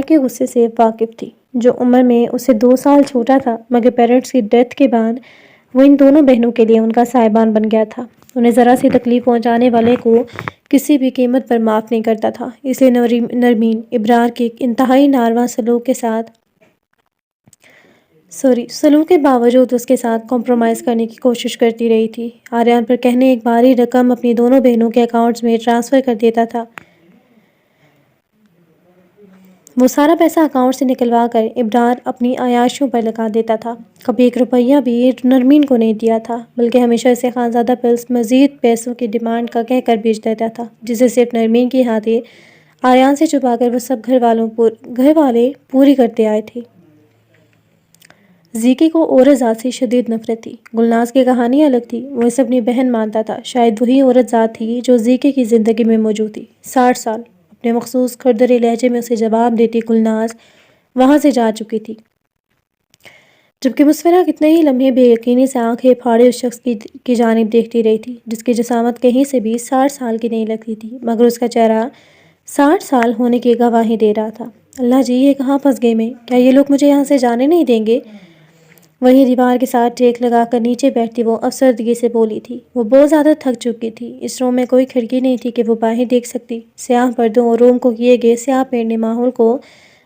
کے غصے سے واقف تھی، جو عمر میں اسے 2 سال چھوٹا تھا، مگر پیرنٹس کی ڈیتھ کے بعد وہ ان دونوں بہنوں کے لیے ان کا سائبان بن گیا تھا۔ انہیں ذرا سی تکلیف پہنچانے والے کو کسی بھی قیمت پر معاف نہیں کرتا تھا، اس لیے نرمین ابرار کے انتہائی ناروا سلوک کے باوجود اس کے ساتھ کمپرومائز کرنے کی کوشش کرتی رہی تھی۔ آریان پر کہنے ایک باری رقم اپنی دونوں بہنوں کے اکاؤنٹس میں ٹرانسفر کر دیتا تھا۔ وہ سارا پیسہ اکاؤنٹ سے نکلوا کر ابرار اپنی عیاشیوں پر لگا دیتا تھا۔ کبھی 1 روپیہ بھی نرمین کو نہیں دیا تھا، بلکہ ہمیشہ اسے خانزادہ پلس مزید پیسوں کی ڈیمانڈ کا کہہ کر بھیج دیتا تھا، جسے صرف نرمین کی ہاتھیں آریان سے چھپا کر وہ سب گھر والے پوری کرتے آئے تھے۔ زیکی کو عورت ذات سے شدید نفرت تھی۔ گلناز کی کہانی الگ تھی۔ وہ اسے اپنی بہن مانتا تھا۔ شاید وہی عورت ذات تھی جو زیکی کی زندگی میں موجود تھی۔ 60 سال اپنے مخصوص کھردرے لہجے میں اسے جواب دیتی گلناز وہاں سے جا چکی تھی، جبکہ مسفرہ کتنے ہی لمحے بے یقینی سے آنکھیں پھاڑے اس شخص کی جانب دیکھتی رہی تھی، جس کی جسامت کہیں سے بھی 60 سال کی نہیں لگتی تھی، مگر اس کا چہرہ 60 سال ہونے کی گواہی دے رہا تھا۔ اللہ جی، یہ کہاں پھنس گئی میں؟ کیا یہ لوگ مجھے یہاں سے جانے نہیں دیں گے؟ وہیں دیوار کے ساتھ ٹیک لگا کر نیچے بیٹھتی وہ افسردگی سے بولی تھی۔ وہ بہت زیادہ تھک چکی تھی۔ اس روم میں کوئی کھڑکی نہیں تھی کہ وہ باہر دیکھ سکتی۔ سیاہ پردوں اور روم کو کیے گئے سیاہ پینٹ نے ماحول کو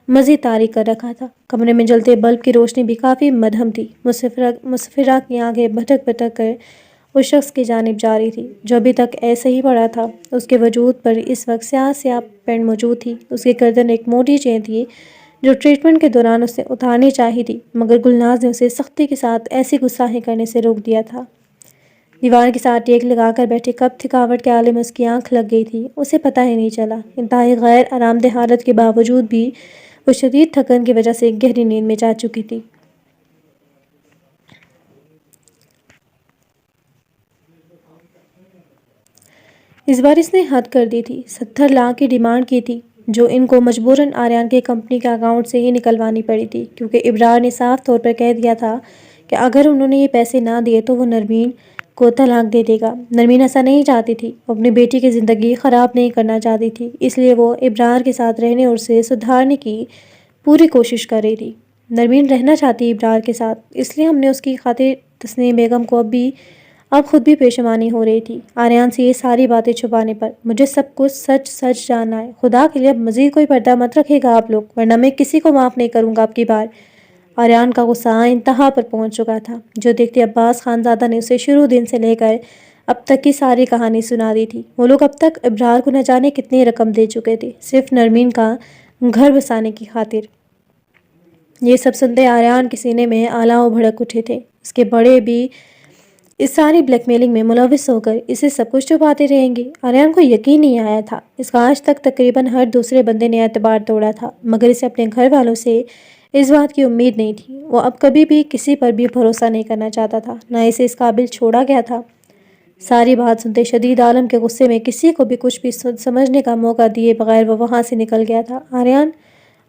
مزید تاریک کر رکھا تھا۔ کمرے میں جلتے بلب کی روشنی بھی کافی مدھم تھی۔ مسفرہ کی آنکھیں بھٹک بھٹک کر اس شخص کی جانب جا رہی تھی جو ابھی تک ایسے ہی پڑا تھا۔ اس کے وجود پر اس وقت سیاہ پینٹ موجود تھی۔ اس کی گردن ایک موٹی چین تھی جو ٹریٹمنٹ کے دوران اس نے اتارنی چاہی تھی، مگر گلناز نے اسے سختی کے ساتھ ایسی گستاخی کرنے سے روک دیا تھا۔ دیوار کے ساتھ ٹیک لگا کر بیٹھے کب تھکاوٹ کے عالم میں اس کی آنکھ لگ گئی تھی، اسے پتہ ہی نہیں چلا۔ انتہائی غیر آرام دہ حالت کے باوجود بھی وہ شدید تھکن کی وجہ سے گہری نیند میں جا چکی تھی۔ اس بار اس نے حد کر دی تھی۔ 70 لاکھ کی ڈیمانڈ کی تھی، جو ان کو مجبوراً آریان کے کمپنی کے اکاؤنٹ سے ہی نکلوانی پڑی تھی، کیونکہ ابرار نے صاف طور پر کہہ دیا تھا کہ اگر انہوں نے یہ پیسے نہ دیے تو وہ نرمین کو طلاق دے دے گا۔ نرمین ایسا نہیں چاہتی تھی، وہ اپنی بیٹی کی زندگی خراب نہیں کرنا چاہتی تھی، اس لیے وہ ابرار کے ساتھ رہنے اور اسے سدھارنے کی پوری کوشش کر رہی تھی۔ نرمین رہنا چاہتی ابرار کے ساتھ، اس لیے ہم نے اس کی خاطر تسنیم بیگم کو اب خود بھی پریشانی ہو رہی تھی آریان سے یہ ساری باتیں چھپانے پر۔ مجھے سب کچھ سچ سچ جاننا ہے، خدا کے لیے اب مزید کوئی پردہ مت رکھے گا آپ لوگ، ورنہ میں کسی کو معاف نہیں کروں گا اب کی بار۔ آریان کا غصہ انتہا پر پہنچ چکا تھا، جو دیکھتے عباس خانزادہ نے اسے شروع دن سے لے کر اب تک کی ساری کہانی سنا دی تھی۔ وہ لوگ اب تک ابرار کو نہ جانے کتنی رقم دے چکے تھے، صرف نرمین کا گھر بسانے کی خاطر۔ یہ سب سنتے آریان کے سینے میں آلہ و بھڑک اٹھے تھے۔ اس کے بڑے بھی اس ساری بلیک میلنگ میں ملوث ہو کر اسے سب کچھ چھپاتے رہیں گے۔ آریان کو یقین نہیں آیا تھا، اس کا آج تک تقریباً ہر دوسرے بندے نے اعتبار توڑا تھا، مگر اسے اپنے گھر والوں سے اس بات کی امید نہیں تھی۔ وہ اب کبھی بھی کسی پر بھی بھروسہ نہیں کرنا چاہتا تھا، نہ اسے اس قابل چھوڑا گیا تھا۔ ساری بات سنتے شدید عالم کے غصے میں کسی کو بھی کچھ بھی سمجھنے کا موقع دیے بغیر وہ وہاں سے نکل گیا تھا۔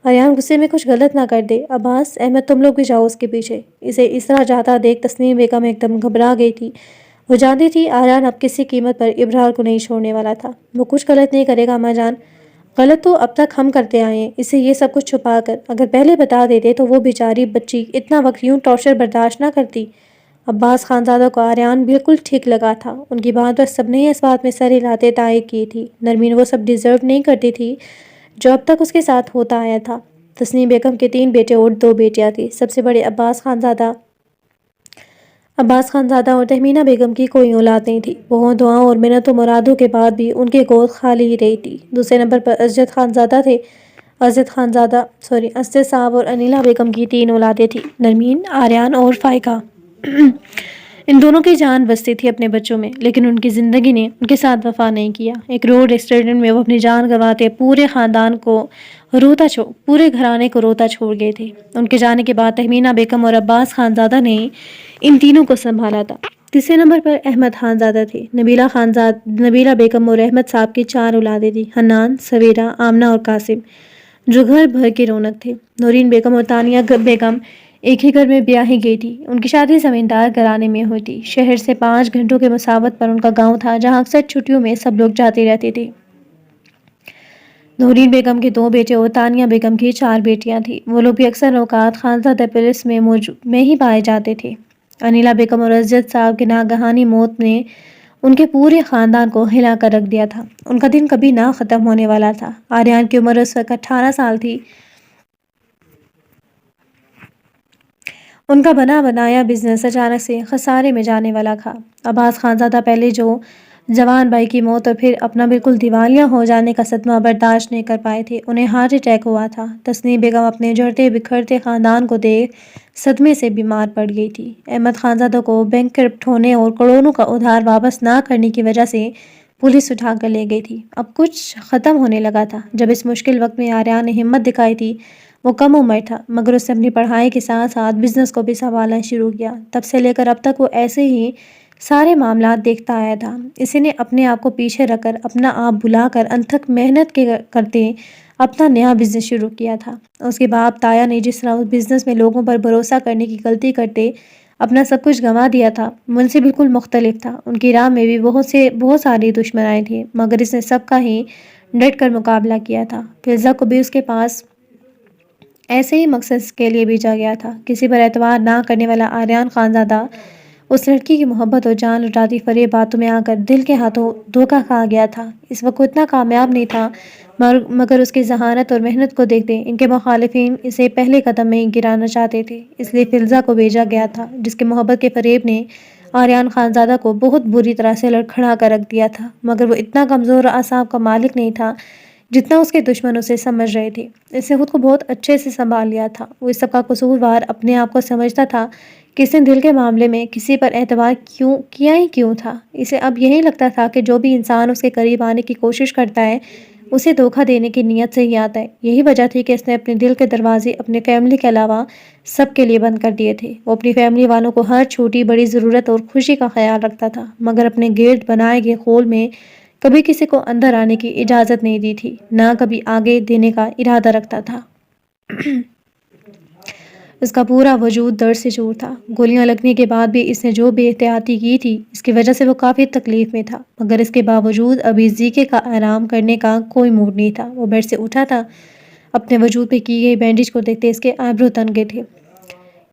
آریان غصے میں کچھ غلط نہ کر دے۔ عباس، احمد، تم لوگ بھی جاؤ اس کے پیچھے۔ اسے اس طرح جاتا دیکھ تسنیم بیگم ایک دم گھبرا گئی تھی۔ وہ جانتی تھی آریان اب کسی قیمت پر ابرار کو نہیں چھوڑنے والا تھا۔ وہ کچھ غلط نہیں کرے گا اماں جان، غلط تو اب تک ہم کرتے آئے ہیں، اسے یہ سب کچھ چھپا کر۔ اگر پہلے بتا دیتے تو وہ بیچاری بچی اتنا وقت یوں ٹارچر برداشت نہ کرتی۔ عباس خانزادہ کو آریان بالکل ٹھیک لگا تھا، ان کی بات پر سب نے اس بات میں سر ہلاتے تائید کی تھی۔ نرمین وہ سب ڈیزرو نہیں کرتی تھی جو اب تک اس کے ساتھ ہوتا آیا تھا۔ تسنیم بیگم کے 3 بیٹے اور 2 بیٹیاں تھیں۔ سب سے بڑے عباس خانزادہ اور تہمینہ بیگم کی کوئی اولاد نہیں تھی۔ بہت دعاؤں اور منتوں مرادوں کے بعد بھی ان کی گود خالی ہی رہی تھی۔ دوسرے نمبر پر اسجد خانزادہ تھے۔ اسجد صاحب اور انیلہ بیگم کی 3 اولادیں تھیں، نرمین، آریان اور فائقہ۔ ان دونوں کی جان بستی تھی اپنے بچوں میں، لیکن ان کی زندگی نے ان کے ساتھ وفا نہیں کیا۔ ایک روڈ ایکسیڈنٹ میں وہ اپنی جان گنواتے پورے گھرانے کو روتا چھوڑ گئے تھے۔ ان کے جانے کے بعد تہمینہ بیگم اور عباس خانزادہ نے ان تینوں کو سنبھالا تھا۔ تیسرے نمبر پر احمد خانزادہ تھے۔ نبیلہ بیگم اور احمد صاحب کی 4 اولادیں تھیں، حنان، سویرا، آمنہ اور قاسم، جو گھر بھر کی رونق تھے۔ نورین بیگم اور تانیہ بیگم ایک ہی گھر میں بیاہی گئی تھی۔ ان کی شادی زمیندار گھرانے میں ہوئی تھی۔ شہر سے 5 گھنٹوں کے مسافت پر ان کا گاؤں تھا، جہاں اکثر چھٹیوں میں سب لوگ جاتے رہتے تھے۔ نورین بیگم کے 2 بیٹے اور تانیہ بیگم کی 4 بیٹیاں تھیں۔ وہ لوگ بھی اکثر اوقات خانزادہ پیلس میں ہی پائے جاتے تھے۔ انیلہ بیگم اور اسجد صاحب کی ناگہانی موت نے ان کے پورے خاندان کو ہلا کر رکھ دیا تھا۔ ان کا دن کبھی نہ ختم ہونے والا تھا۔ آریان کی عمر اس وقت 18 سال تھی۔ ان کا بنا بنایا بزنس اچانک سے خسارے میں جانے والا تھا۔ عباس خانزادہ پہلے جو جوان بھائی کی موت اور پھر اپنا بالکل دیوالیہ ہو جانے کا صدمہ برداشت نہیں کر پائے تھے۔ انہیں ہارٹ اٹیک ہوا تھا۔ تسنیم بیگم اپنے جڑتے بکھرتے خاندان کو دیکھ صدمے سے بیمار پڑ گئی تھی۔ احمد خانزادہ کو بینک کرپٹ ہونے اور کروڑوں کا ادھار واپس نہ کرنے کی وجہ سے پولیس اٹھا کر لے گئی تھی۔ اب کچھ ختم ہونے لگا تھا۔ جب اس مشکل وقت میں آریان نے ہمت دکھائی تھی، وہ کم عمر تھا، مگر اس نے اپنی پڑھائی کے ساتھ ساتھ بزنس کو بھی سنبھالنا شروع کیا۔ تب سے لے کر اب تک وہ ایسے ہی سارے معاملات دیکھتا آیا تھا۔ اس نے اپنے آپ کو پیچھے رکھ کر، اپنا آپ بھلا کر انتھک محنت کرتے اپنا نیا بزنس شروع کیا تھا۔ اس کے باپ تایا نے جس طرح اس بزنس میں لوگوں پر بھروسہ کرنے کی غلطی کرتے اپنا سب کچھ گنوا دیا تھا، وہ ان سے بالکل مختلف تھا۔ ان کی راہ میں بھی بہت ساری دشمنائیں تھیں، مگر اس نے سب کا ہی ڈٹ کر مقابلہ کیا تھا۔ فضا کو بھی اس کے پاس ایسے ہی مقصد کے لیے بھیجا گیا تھا۔ کسی پر اعتبار نہ کرنے والا آریان خانزادہ اس لڑکی کی محبت اور جان لٹاتی فریب باتوں میں آ کر دل کے ہاتھوں دھوکہ کھا گیا تھا۔ اس وقت وہ اتنا کامیاب نہیں تھا، مگر اس کی ذہانت اور محنت کو دیکھتے ان کے مخالفین اسے پہلے قدم میں ہی گرانا چاہتے تھے۔ اس لیے فضا کو بھیجا گیا تھا، جس کے محبت کے فریب نے آریان خانزادہ کو بہت بری طرح سے لڑکھڑا کر رکھ دیا تھا، مگر وہ اتنا کمزور اعصاب کا مالک نہیں تھا جتنا اس کے دشمن اسے سمجھ رہے تھے۔ اس نے خود کو بہت اچھے سے سنبھال لیا تھا۔ وہ اس سب کا قصوروار اپنے آپ کو سمجھتا تھا کہ اس نے دل کے معاملے میں کسی پر اعتبار کیوں تھا۔ اسے اب یہی لگتا تھا کہ جو بھی انسان اس کے قریب آنے کی کوشش کرتا ہے، اسے دھوکہ دینے کی نیت سے ہی آتا ہے۔ یہی وجہ تھی کہ اس نے اپنے دل کے دروازے اپنے فیملی کے علاوہ سب کے لیے بند کر دیے تھے۔ وہ اپنی فیملی والوں کو ہر چھوٹی بڑی ضرورت اور خوشی کا خیال رکھتا تھا، مگر اپنے گرد بنائے گئے خول میں کبھی کسی کو اندر آنے کی اجازت نہیں دی تھی، نہ کبھی آگے دینے کا ارادہ رکھتا تھا۔ اس کا پورا وجود درد سے چور تھا۔ گولیاں لگنے کے بعد بھی اس نے جو بے احتیاطی کی تھی اس کی وجہ سے وہ کافی تکلیف میں تھا، مگر اس کے باوجود ابھی زیکے کا آرام کرنے کا کوئی موڈ نہیں تھا۔ وہ بیڈ سے اٹھا تھا، اپنے وجود پہ کی گئی بینڈیج کو دیکھتے اس کے آئیبرو تن گئے تھے۔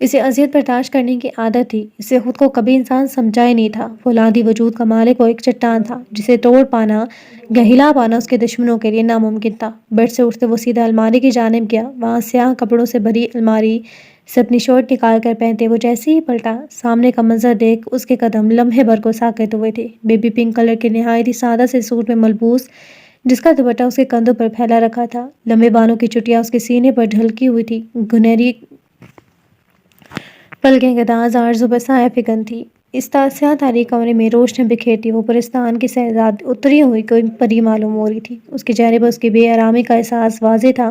اسے اذیت برداشت کرنے کی عادت تھی، اسے خود کو کبھی انسان سمجھا ہی نہیں تھا۔ فولادی وجود کا مالک وہ ایک چٹان تھا جسے توڑ پانا یا ہلا پانا اس کے دشمنوں کے لیے ناممکن تھا۔ بیڈ سے اٹھتے وہ سیدھا الماری کی جانب گیا، وہاں سیاہ کپڑوں سے بھری الماری سے اپنی شرٹ نکال کر پہنتے وہ جیسے ہی پلٹا، سامنے کا منظر دیکھ اس کے قدم لمحے بھر کو ساکت ہوئے تھے۔ بیبی پنک کلر کے نہایت ہی سادہ سے سوٹ میں ملبوس، جس کا دوپٹہ اس کے کندھوں پر پھیلا رکھا تھا، لمبے بالوں کی چٹیاں اس کے سینے پر ڈھلکی ہوئی تھی، گنہری پلکیں گداز آرزو پر سایہ فکن تھی۔ اس سیاہ تاریک کمرے میں روشنی بکھیرتی وہ پرستان کی شہزاد اتری ہوئی کوئی پری معلوم ہو رہی تھی۔ اس کے چہرے پر اس کی بے آرامی کا احساس واضح تھا۔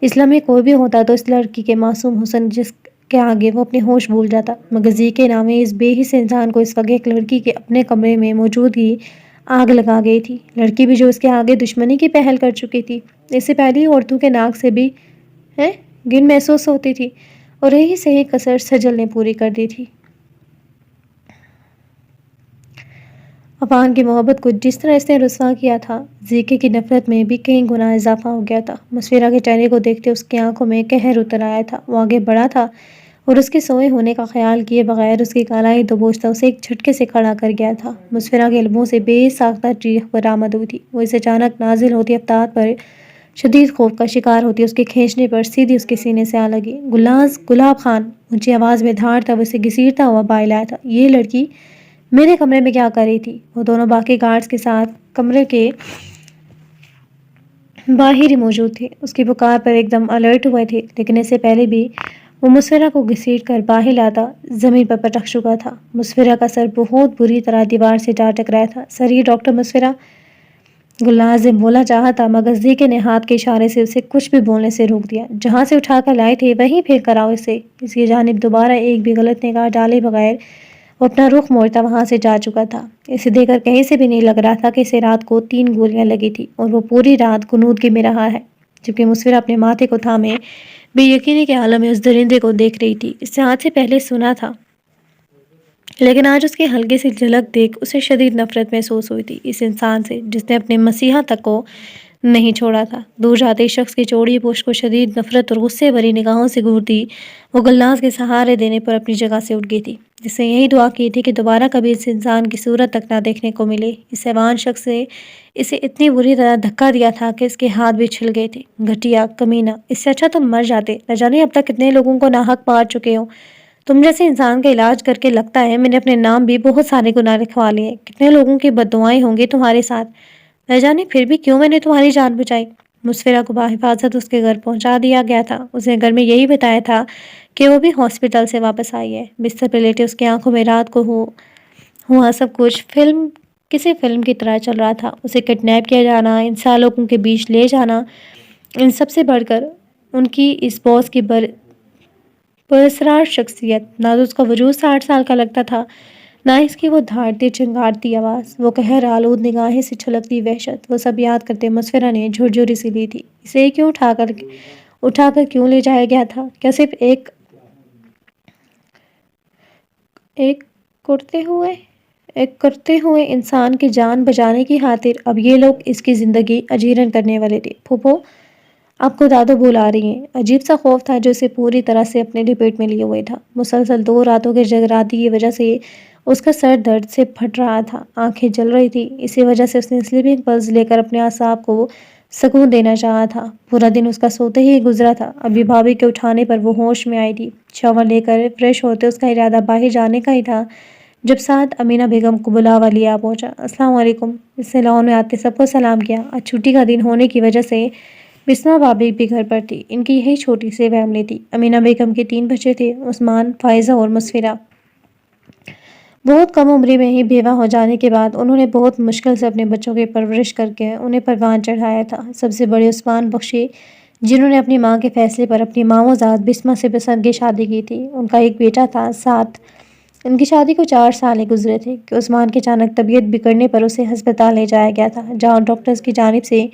اس لمحے کوئی بھی ہوتا تو اس لڑکی کے معصوم حسن جس کے آگے وہ اپنے ہوش بھول جاتا، مگر زیکے نامی اس بے حس انسان کو اس وقت ایک لڑکی کے اپنے کمرے میں موجودگی آگ لگا گئی تھی، لڑکی بھی جو اس کے آگے دشمنی کی پہل کر چکی تھی۔ اس سے پہلے عورتوں کے ناک سے بھی گن محسوس ہوتی تھی اور یہی صحیح کسر سجل نے پوری کر دی تھی۔ افان کی محبت کو جس طرح اس نے رسوا کیا تھا، زیکے کی نفرت میں بھی کئی گنا اضافہ ہو گیا تھا۔ مسفرہ کے چہرے کو دیکھتے اس کی آنکھوں میں قہر اتر آیا تھا۔ وہ آگے بڑھا تھا اور اس کے سوئے ہونے کا خیال کیے بغیر اس کی کلائی دوبوچتا اسے ایک جھٹکے سے کھڑا کر گیا تھا۔ مسفرہ کے لبوں سے بے ساختہ چیخ برآمد ہوئی تھی۔ وہ اس اچانک نازل ہوتی آفتاب پر شدید خوف کا شکار ہوتی، اس کے کھینچنے پر سیدھی اس کے سینے سے آ لگی۔ گلاب خان اونچی آواز میں دھاڑتا وہ اسے گھسیٹتا ہوا باہر آیا تھا۔ یہ لڑکی میرے کمرے میں کیا کر رہی تھی؟ وہ دونوں باقی گارڈز کے ساتھ کمرے کے باہر ہی موجود تھے، اس کی پکار پر ایک دم الرٹ ہوئے تھے، لیکن اس سے پہلے بھی وہ مسفرہ کو گھسیٹ کر باہر لاتا زمین پر پٹک چکا تھا۔ مسفرہ کا سر بہت بری طرح دیوار سے جا ٹکرایا تھا۔ سر ڈاکٹر مسفرہ، گلناظم بولنا چاہا تھا مگر زیکے نے ہاتھ کے اشارے سے اسے کچھ بھی بولنے سے روک دیا۔ جہاں سے اٹھا کر لائے تھے وہیں پھیر کر آؤ اسے۔ اس کی جانب دوبارہ ایک بھی غلط نگاہ ڈالے بغیر وہ اپنا رخ موڑتا وہاں سے جا چکا تھا۔ اسے دیکھ کر کہیں سے بھی نہیں لگ رہا تھا کہ اسے رات کو 3 گولیاں لگی تھی اور وہ پوری رات غنودگی میں رہا ہے، جبکہ مسفرہ اپنے ماتھے کو تھامے بے یقینی کے عالم میں اس درندے کو دیکھ رہی تھی۔ اس نے آج سے پہلے سنا تھا، لیکن آج اس کی ہلکے سی جھلک دیکھ اسے شدید نفرت محسوس ہوئی تھی، اس انسان سے جس نے اپنے مسیحا تک کو نہیں چھوڑا تھا۔ دور جاتے شخص کی چوڑی پشت کو شدید نفرت اور غصے بھری نگاہوں سے گھورتی وہ گلناز کے سہارے دینے پر اپنی جگہ سے اٹھ گئی تھی، جس نے یہی دعا کی تھی کہ دوبارہ کبھی اس انسان کی صورت تک نہ دیکھنے کو ملے۔ اس حیوان شخص سے اسے اتنی بری طرح دھکا دیا تھا کہ اس کے ہاتھ بھی چھل گئے تھے۔ گھٹیا، کمینہ، اس سے اچھا تم مر جاتے، نہ جانے اب تک کتنے لوگوں کو ناحق مار چکے ہو۔ تم جیسے انسان کا علاج کر کے لگتا ہے میں نے اپنے نام بھی بہت سارے گناہ لکھوا لیے، کتنے لوگوں کی بددعائیں ہوں گی تمہارے ساتھ، نہ جانے پھر بھی کیوں میں نے تمہاری جان بچائی۔ مسفرہ کو بحفاظت اس کے گھر پہنچا دیا گیا تھا۔ اس نے گھر میں یہی بتایا تھا کہ وہ بھی ہاسپٹل سے واپس آئی ہے۔ بستر پہ لیٹے اس کی آنکھوں میں رات کو ہوا سب کچھ کسی فلم کی طرح چل رہا تھا۔ اسے کڈنیپ کیا جانا، ان لوگوں کے بیچ لے جانا، ان سب سے بڑھ کر ان کی اس باس کی پراسرار شخصیت۔ نہ تو اس کا وجود 60 سال کا لگتا تھا، نہ اس کی وہ دھاڑتی چنگاڑتی آواز، وہ قہر آلود نگاہیں سے چھلکتی وحشت، وہ سب یاد کرتے مسفرہ نے جھرجھری سی لی تھی۔ اسے کیوں اٹھا کر کیوں لے جایا گیا تھا؟ کیا صرف ایک کرتے ہوئے انسان کی جان بچانے کی خاطر؟ اب یہ لوگ اس کی زندگی اجیرن کرنے والے تھے۔ پھوپھو، آپ کو دادو بلا رہی ہیں۔ عجیب سا خوف تھا جو اسے پوری طرح سے اپنے لپیٹ میں لیے ہوئے تھا۔ مسلسل 2 راتوں کے جگراتی کی وجہ سے اس کا سر درد سے پھٹ رہا تھا، آنکھیں جل رہی تھی، اسی وجہ سے اس نے سلیپنگ پلز لے کر اپنے اعصاب کو سکون دینا چاہا تھا۔ پورا دن اس کا سوتے ہی گزرا تھا۔ ابھی بھابھی کے اٹھانے پر وہ ہوش میں آئی تھی۔ شاور لے کر فریش ہوتے اس کا ارادہ باہر جانے کا ہی تھا جب ساتھ امینہ بیگم کو بلاوا لیا پہنچا۔ السلام علیکم۔ اس نے لاؤن میں آتے سب کو سلام کیا۔ آج چھٹی کا دن ہونے کی وجہ سے بسمہ بھابھی بھی گھر پر تھی۔ ان کی یہی چھوٹی سی فیملی تھی۔ امینہ بیگم کے 3 بچے تھے، عثمان، فائزہ اور مسفرہ۔ بہت کم عمری میں ہی بیوہ ہو جانے کے بعد انہوں نے بہت مشکل سے اپنے بچوں کی پرورش کر کے انہیں پروان چڑھایا تھا۔ سب سے بڑے عثمان بخشی، جنہوں نے اپنی ماں کے فیصلے پر اپنی ماموں زاد بسمہ سے پسند کی شادی کی تھی۔ ان کا ایک بیٹا تھا، 7۔ ان کی شادی کو 4 سال ہی گزرے تھے کہ عثمان کی اچانک طبیعت بگڑنے پر اسے ہسپتال لے جایا گیا تھا، جہاں ڈاکٹرز کی جانب سے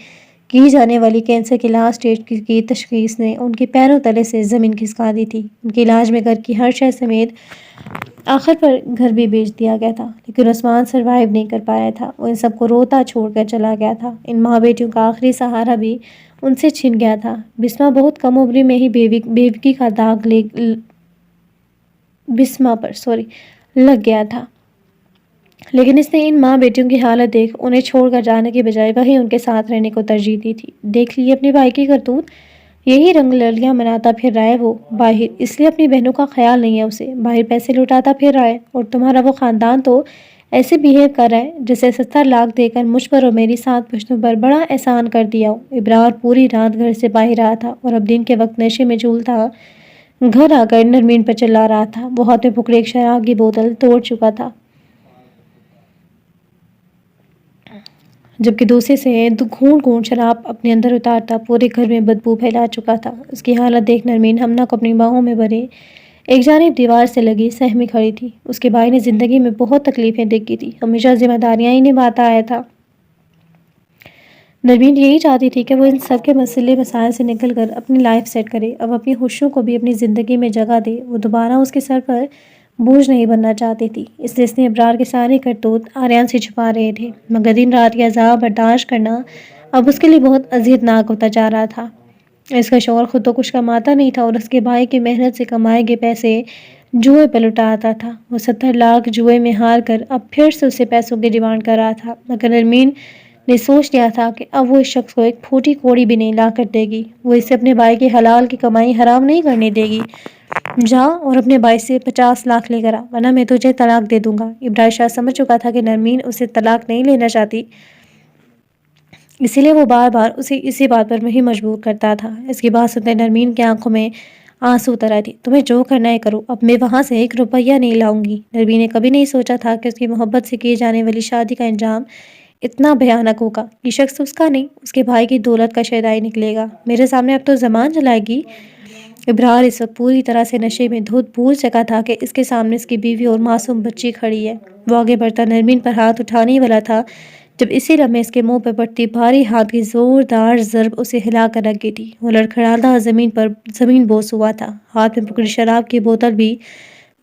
کی جانے والی کینسر کے لاسٹ اسٹیج کی تشخیص نے ان کے پیروں تلے سے زمین کھسکا دی تھی۔ ان کے علاج میں گھر کی ہر شے سمیت آخر پر گھر بھی بیچ دیا گیا تھا، لیکن عثمان سروائیو نہیں کر پایا تھا۔ وہ ان سب کو روتا چھوڑ کر چلا گیا تھا۔ ان ماں بیٹیوں کا آخری سہارا بھی ان سے چھن گیا تھا۔ بسمہ بہت کم عمری میں ہی بیوگی کا داغ بسمہ پر لگ گیا تھا، لیکن اس نے ان ماں بیٹیوں کی حالت دیکھ انہیں چھوڑ کر جانے کے بجائے وہیں ان کے ساتھ رہنے کو ترجیح دی تھی۔ دیکھ لی اپنے بھائی کی کرتوت، یہی رنگ لڑیاں مناتا پھر رہا ہے وہ باہر، اس لیے اپنی بہنوں کا خیال نہیں ہے اسے، باہر پیسے لٹاتا پھر رہا ہے، اور تمہارا وہ خاندان تو ایسے بیہیو کر رہا ہے جیسے 70 لاکھ دے کر مجھ پر اور میری 7 پشتوں پر بڑا احسان کر دیا ہو۔ ابرار پوری رات گھر سے باہر رہا تھا اور اب دن کے وقت نشے میں جھولتا گھر آ کر نرمین پر چلا رہا تھا۔ وہ ہاتھ میں پکڑے ایک شراب کی بوتل توڑ چکا تھا، جبکہ دوسرے سے گھونٹ گھونٹ شراب اپنے اندر اتارتا پورے گھر میں بدبو پھیلا چکا تھا۔ اس کی حالت دیکھ نرمین ہمنا کو اپنی باہوں میں بھرے ایک جانب دیوار سے لگی سہمی کھڑی تھی۔ اس کے بھائی نے زندگی میں بہت تکلیفیں دیکھی تھی، ہمیشہ ذمہ داریاں ہی نبھاتا آیا تھا۔ نرمین یہی چاہتی تھی کہ وہ ان سب کے مسائل سے نکل کر اپنی لائف سیٹ کرے، اب اپنی خوشیوں کو بھی اپنی زندگی میں جگہ دے۔ وہ دوبارہ اس کے سر پر بوجھ نہیں بننا چاہتی تھی، اس لیے اس نے ابرار کے سارے کرتوت آریان سے چھپا رہے تھے، مگر دن رات یہ عذاب برداشت کرنا اب اس کے لیے بہت اذیت ناک ہوتا جا رہا تھا۔ اس کا شوہر خود تو کچھ کماتا نہیں تھا اور اس کے بھائی کی محنت سے کمائے گئے پیسے جوئے پہ لٹاتا تھا۔ وہ 70 لاکھ جوئے میں ہار کر اب پھر سے اسے پیسوں کی ڈیمانڈ کر رہا تھا، مگر نرمین نے سوچ لیا تھا کہ اب وہ اس شخص کو ایک پھوٹی کوڑی بھی نہیں لا کر دے گی، وہ اسے اپنے بھائی کی حلال کی کمائی حرام نہیں کرنے دے گی۔ جا اور اپنے بھائی سے 50 لاکھ لے کر آ، ورنہ میں تجھے طلاق دے دوں گا۔ ابرار شاہ سمجھ چکا تھا کہ نرمین اسے طلاق نہیں لینا چاہتی، اسی لیے وہ بار بار اسے اسی بات پر وہی مجبور کرتا تھا۔ اس کی بات سنتے نرمین کی آنکھوں میں آنسو اتر آئے تھے۔ تمہیں جو کرنا ہے کرو، اب میں وہاں سے 1 روپیہ نہیں لاؤں گی۔ نرمین نے کبھی نہیں سوچا تھا کہ اس کی محبت سے کی جانے والی شادی کا انجام اتنا بھیانک ہوگا۔ یہ شخص اس کا نہیں، اس کے بھائی کی دولت کا شیدائی نکلے گا۔ میرے سامنے اب تو زبان چلائے گی۔ ابرار اس وقت پوری طرح سے نشے میں دھت بھول چکا تھا کہ اس کے سامنے اس کی بیوی اور معصوم بچی کھڑی ہے۔ وہ آگے بڑھتا نرمین پر ہاتھ اٹھانے والا تھا جب اسی لمحے اس کے منہ پر پڑتی بھاری ہاتھ کی زوردار ضرب اسے ہلا کر رکھ گئی تھی۔ وہ لڑکھڑاتا زمین بوس ہوا تھا، ہاتھ میں پکڑی شراب کی بوتل بھی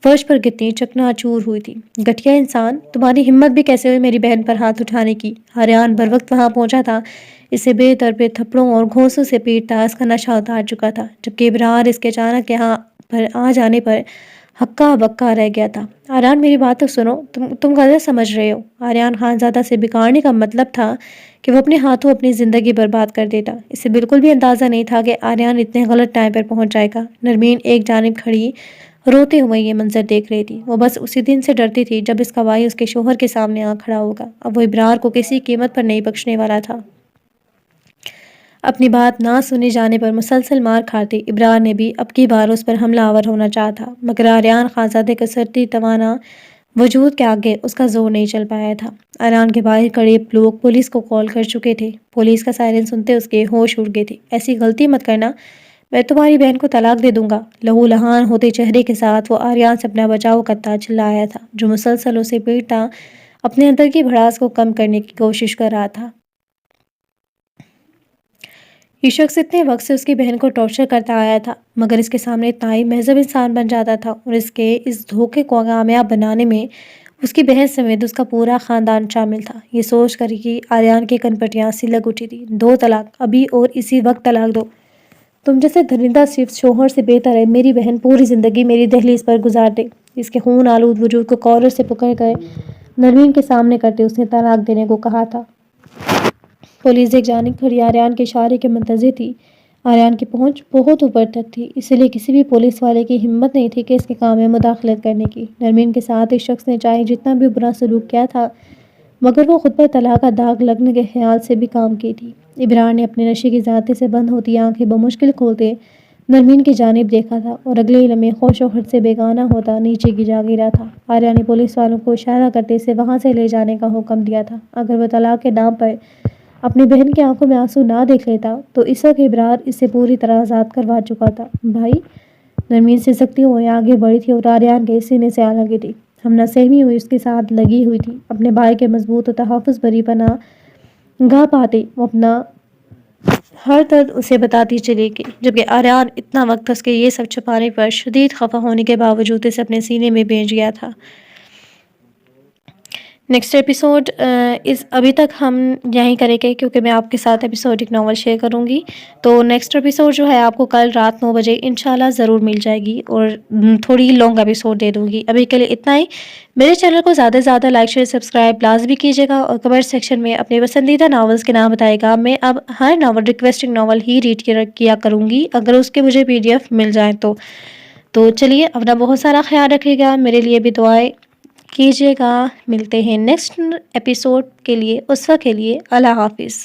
فرش پر گرتی چکنا چور ہوئی تھی۔ گھٹیا انسان، تمہاری ہمت بھی کیسے ہوئی میری بہن پر ہاتھ اٹھانے کی؟ آریان بر وقت وہاں پہنچا تھا، اسے بے تربیت تھپڑوں اور گھونسوں سے پیٹتا اس کا نشہ اتار چکا تھا، جبکہ ابرار اس کے اچانک یہاں پر آ جانے پر ہکا بکا رہ گیا تھا۔ آریان میری بات تو سنو، تم غلط سمجھ رہے ہو۔ آریان خانزادہ سے بگاڑنے کا مطلب تھا کہ وہ اپنے ہاتھوں اپنی زندگی برباد کر دیتا۔ اسے بالکل بھی اندازہ نہیں تھا کہ آریان اتنے غلط ٹائم پر پہنچ جائے گا۔ نرمین ایک جانب کھڑی روتے ہوئے یہ منظر دیکھ رہی تھی۔ وہ بس اسی دن سے ڈرتی تھی جب اس کا بھائی اس کے شوہر کے سامنے آ کھڑا ہوگا۔ اب وہ ابرار کو کسی قیمت پر نہیں بخشنے والا تھا۔ اپنی بات نہ سنے جانے پر مسلسل مار کھاتے ابرار نے بھی اب کی بار اس پر حملہ آور ہونا چاہا، مگر آریان خانزادے کا سرتی توانا وجود کے آگے اس کا زور نہیں چل پایا تھا۔ آریان کے باہر کھڑے لوگ پولیس کو کال کر چکے تھے۔ پولیس کا سائرن سنتے اس کے ہوش اڑ گئے تھے۔ ایسی غلطی مت کرنا، میں تمہاری بہن کو طلاق دے دوں گا۔ لہو لہان ہوتے چہرے کے ساتھ وہ آریان سے اپنا بچاؤ کرتا چلایا تھا، جو مسلسل اسے پیٹتا اپنے اندر کی بھڑاس کو کم کرنے کی کوشش کر رہا تھا۔ یہ شخص اتنے وقت سے اس کی بہن کو ٹارچر کرتا آیا تھا، مگر اس کے سامنے اتنا ہی مہذب انسان بن جاتا تھا، اور اس کے اس دھوکے کو کامیاب بنانے میں اس کی بہن سمیت اس کا پورا خاندان شامل تھا۔ یہ سوچ کر کہ آریان کی کنپٹیاں سی لگ اٹھی تھی۔ 2 طلاق، ابھی اور اسی وقت طلاق دو۔ تم جیسے درندہ صرف شوہر سے بہتر ہے میری بہن پوری زندگی میری دہلیز پر گزار دے۔ اس کے خون آلود وجود کو کالر سے پکڑ کر نرمین کے سامنے کرتے اس نے طلاق دینے کو کہا تھا۔ پولیس ایک جانب کھڑی آریان کے اشارے کے منتظر تھی۔ آریان کی پہنچ بہت اوپر تک تھی، اسی لیے کسی بھی پولیس والے کی ہمت نہیں تھی کہ اس کے کام میں مداخلت کرنے کی۔ نرمین کے ساتھ اس شخص نے چاہے جتنا بھی برا سلوک کیا تھا، مگر وہ خود پر طلاق کا داغ لگنے کے خیال سے بھی کام کی تھی۔ ابرار نے اپنے نشے کی ذاتی سے بند ہوتی آنکھیں بمشکل کھولتے نرمین کی جانب دیکھا تھا، اور اگلے لمحے ہوش و خرد سے بیگانہ ہوتا نیچے جا گرا تھا۔ آریان نے پولیس والوں کو اشارہ کرتے اسے وہاں سے لے جانے کا حکم دیا تھا۔ اگر وہ طلاق کے نام پر اپنی بہن کی آنکھوں میں آنسو نہ دیکھ لیتا تو اس وقت ابرار اسے پوری طرح آزاد کروا چکا تھا۔ بھائی، نرمین سسکتی ہوئی آگے بڑھی تھی اور آریان کے سینے سے آ لگی تھی۔ ہمنا سہمی ہوئی اس کے ساتھ لگی ہوئی تھی۔ اپنے بھائی کے مضبوط و تحفظ بھری پناہ گاہ پاتے وہ اپنا ہر درد اسے بتاتی چلی گئی، جبکہ آریان اتنا وقت تھا کہ یہ سب چھپانے پر شدید خفا ہونے کے باوجود اسے اپنے سینے میں بھیج گیا تھا۔ نیکسٹ ایپیسوڈ ابھی تک ہم یہیں کریں گے کیونکہ میں آپ کے ساتھ ایپیسوڈک ناول شیئر کروں گی، تو نیکسٹ ایپیسوڈ جو ہے آپ کو کل رات 9 بجے انشاءاللہ ضرور مل جائے گی، اور تھوڑی لانگ ایپیسوڈ دے دوں گی۔ ابھی کے لیے اتنا ہی۔ میرے چینل کو زیادہ سے زیادہ لائک شیئر سبسکرائب لازمی کیجیے گا، اور کمنٹ سیکشن میں اپنے پسندیدہ ناولز کے نام بتائے گا۔ میں اب ہر ناول ریکویسٹنگ ناول ہی ریڈ کیا کروں گی اگر اس کے مجھے PDF مل جائیں تو چلیے اپنا بہت سارا خیال رکھیے گا، میرے لیے بھی دعائیں کیجیے گا۔ ملتے ہیں نیکسٹ ایپیسوڈ کے لیے، اس وقت کے لیے اللہ حافظ۔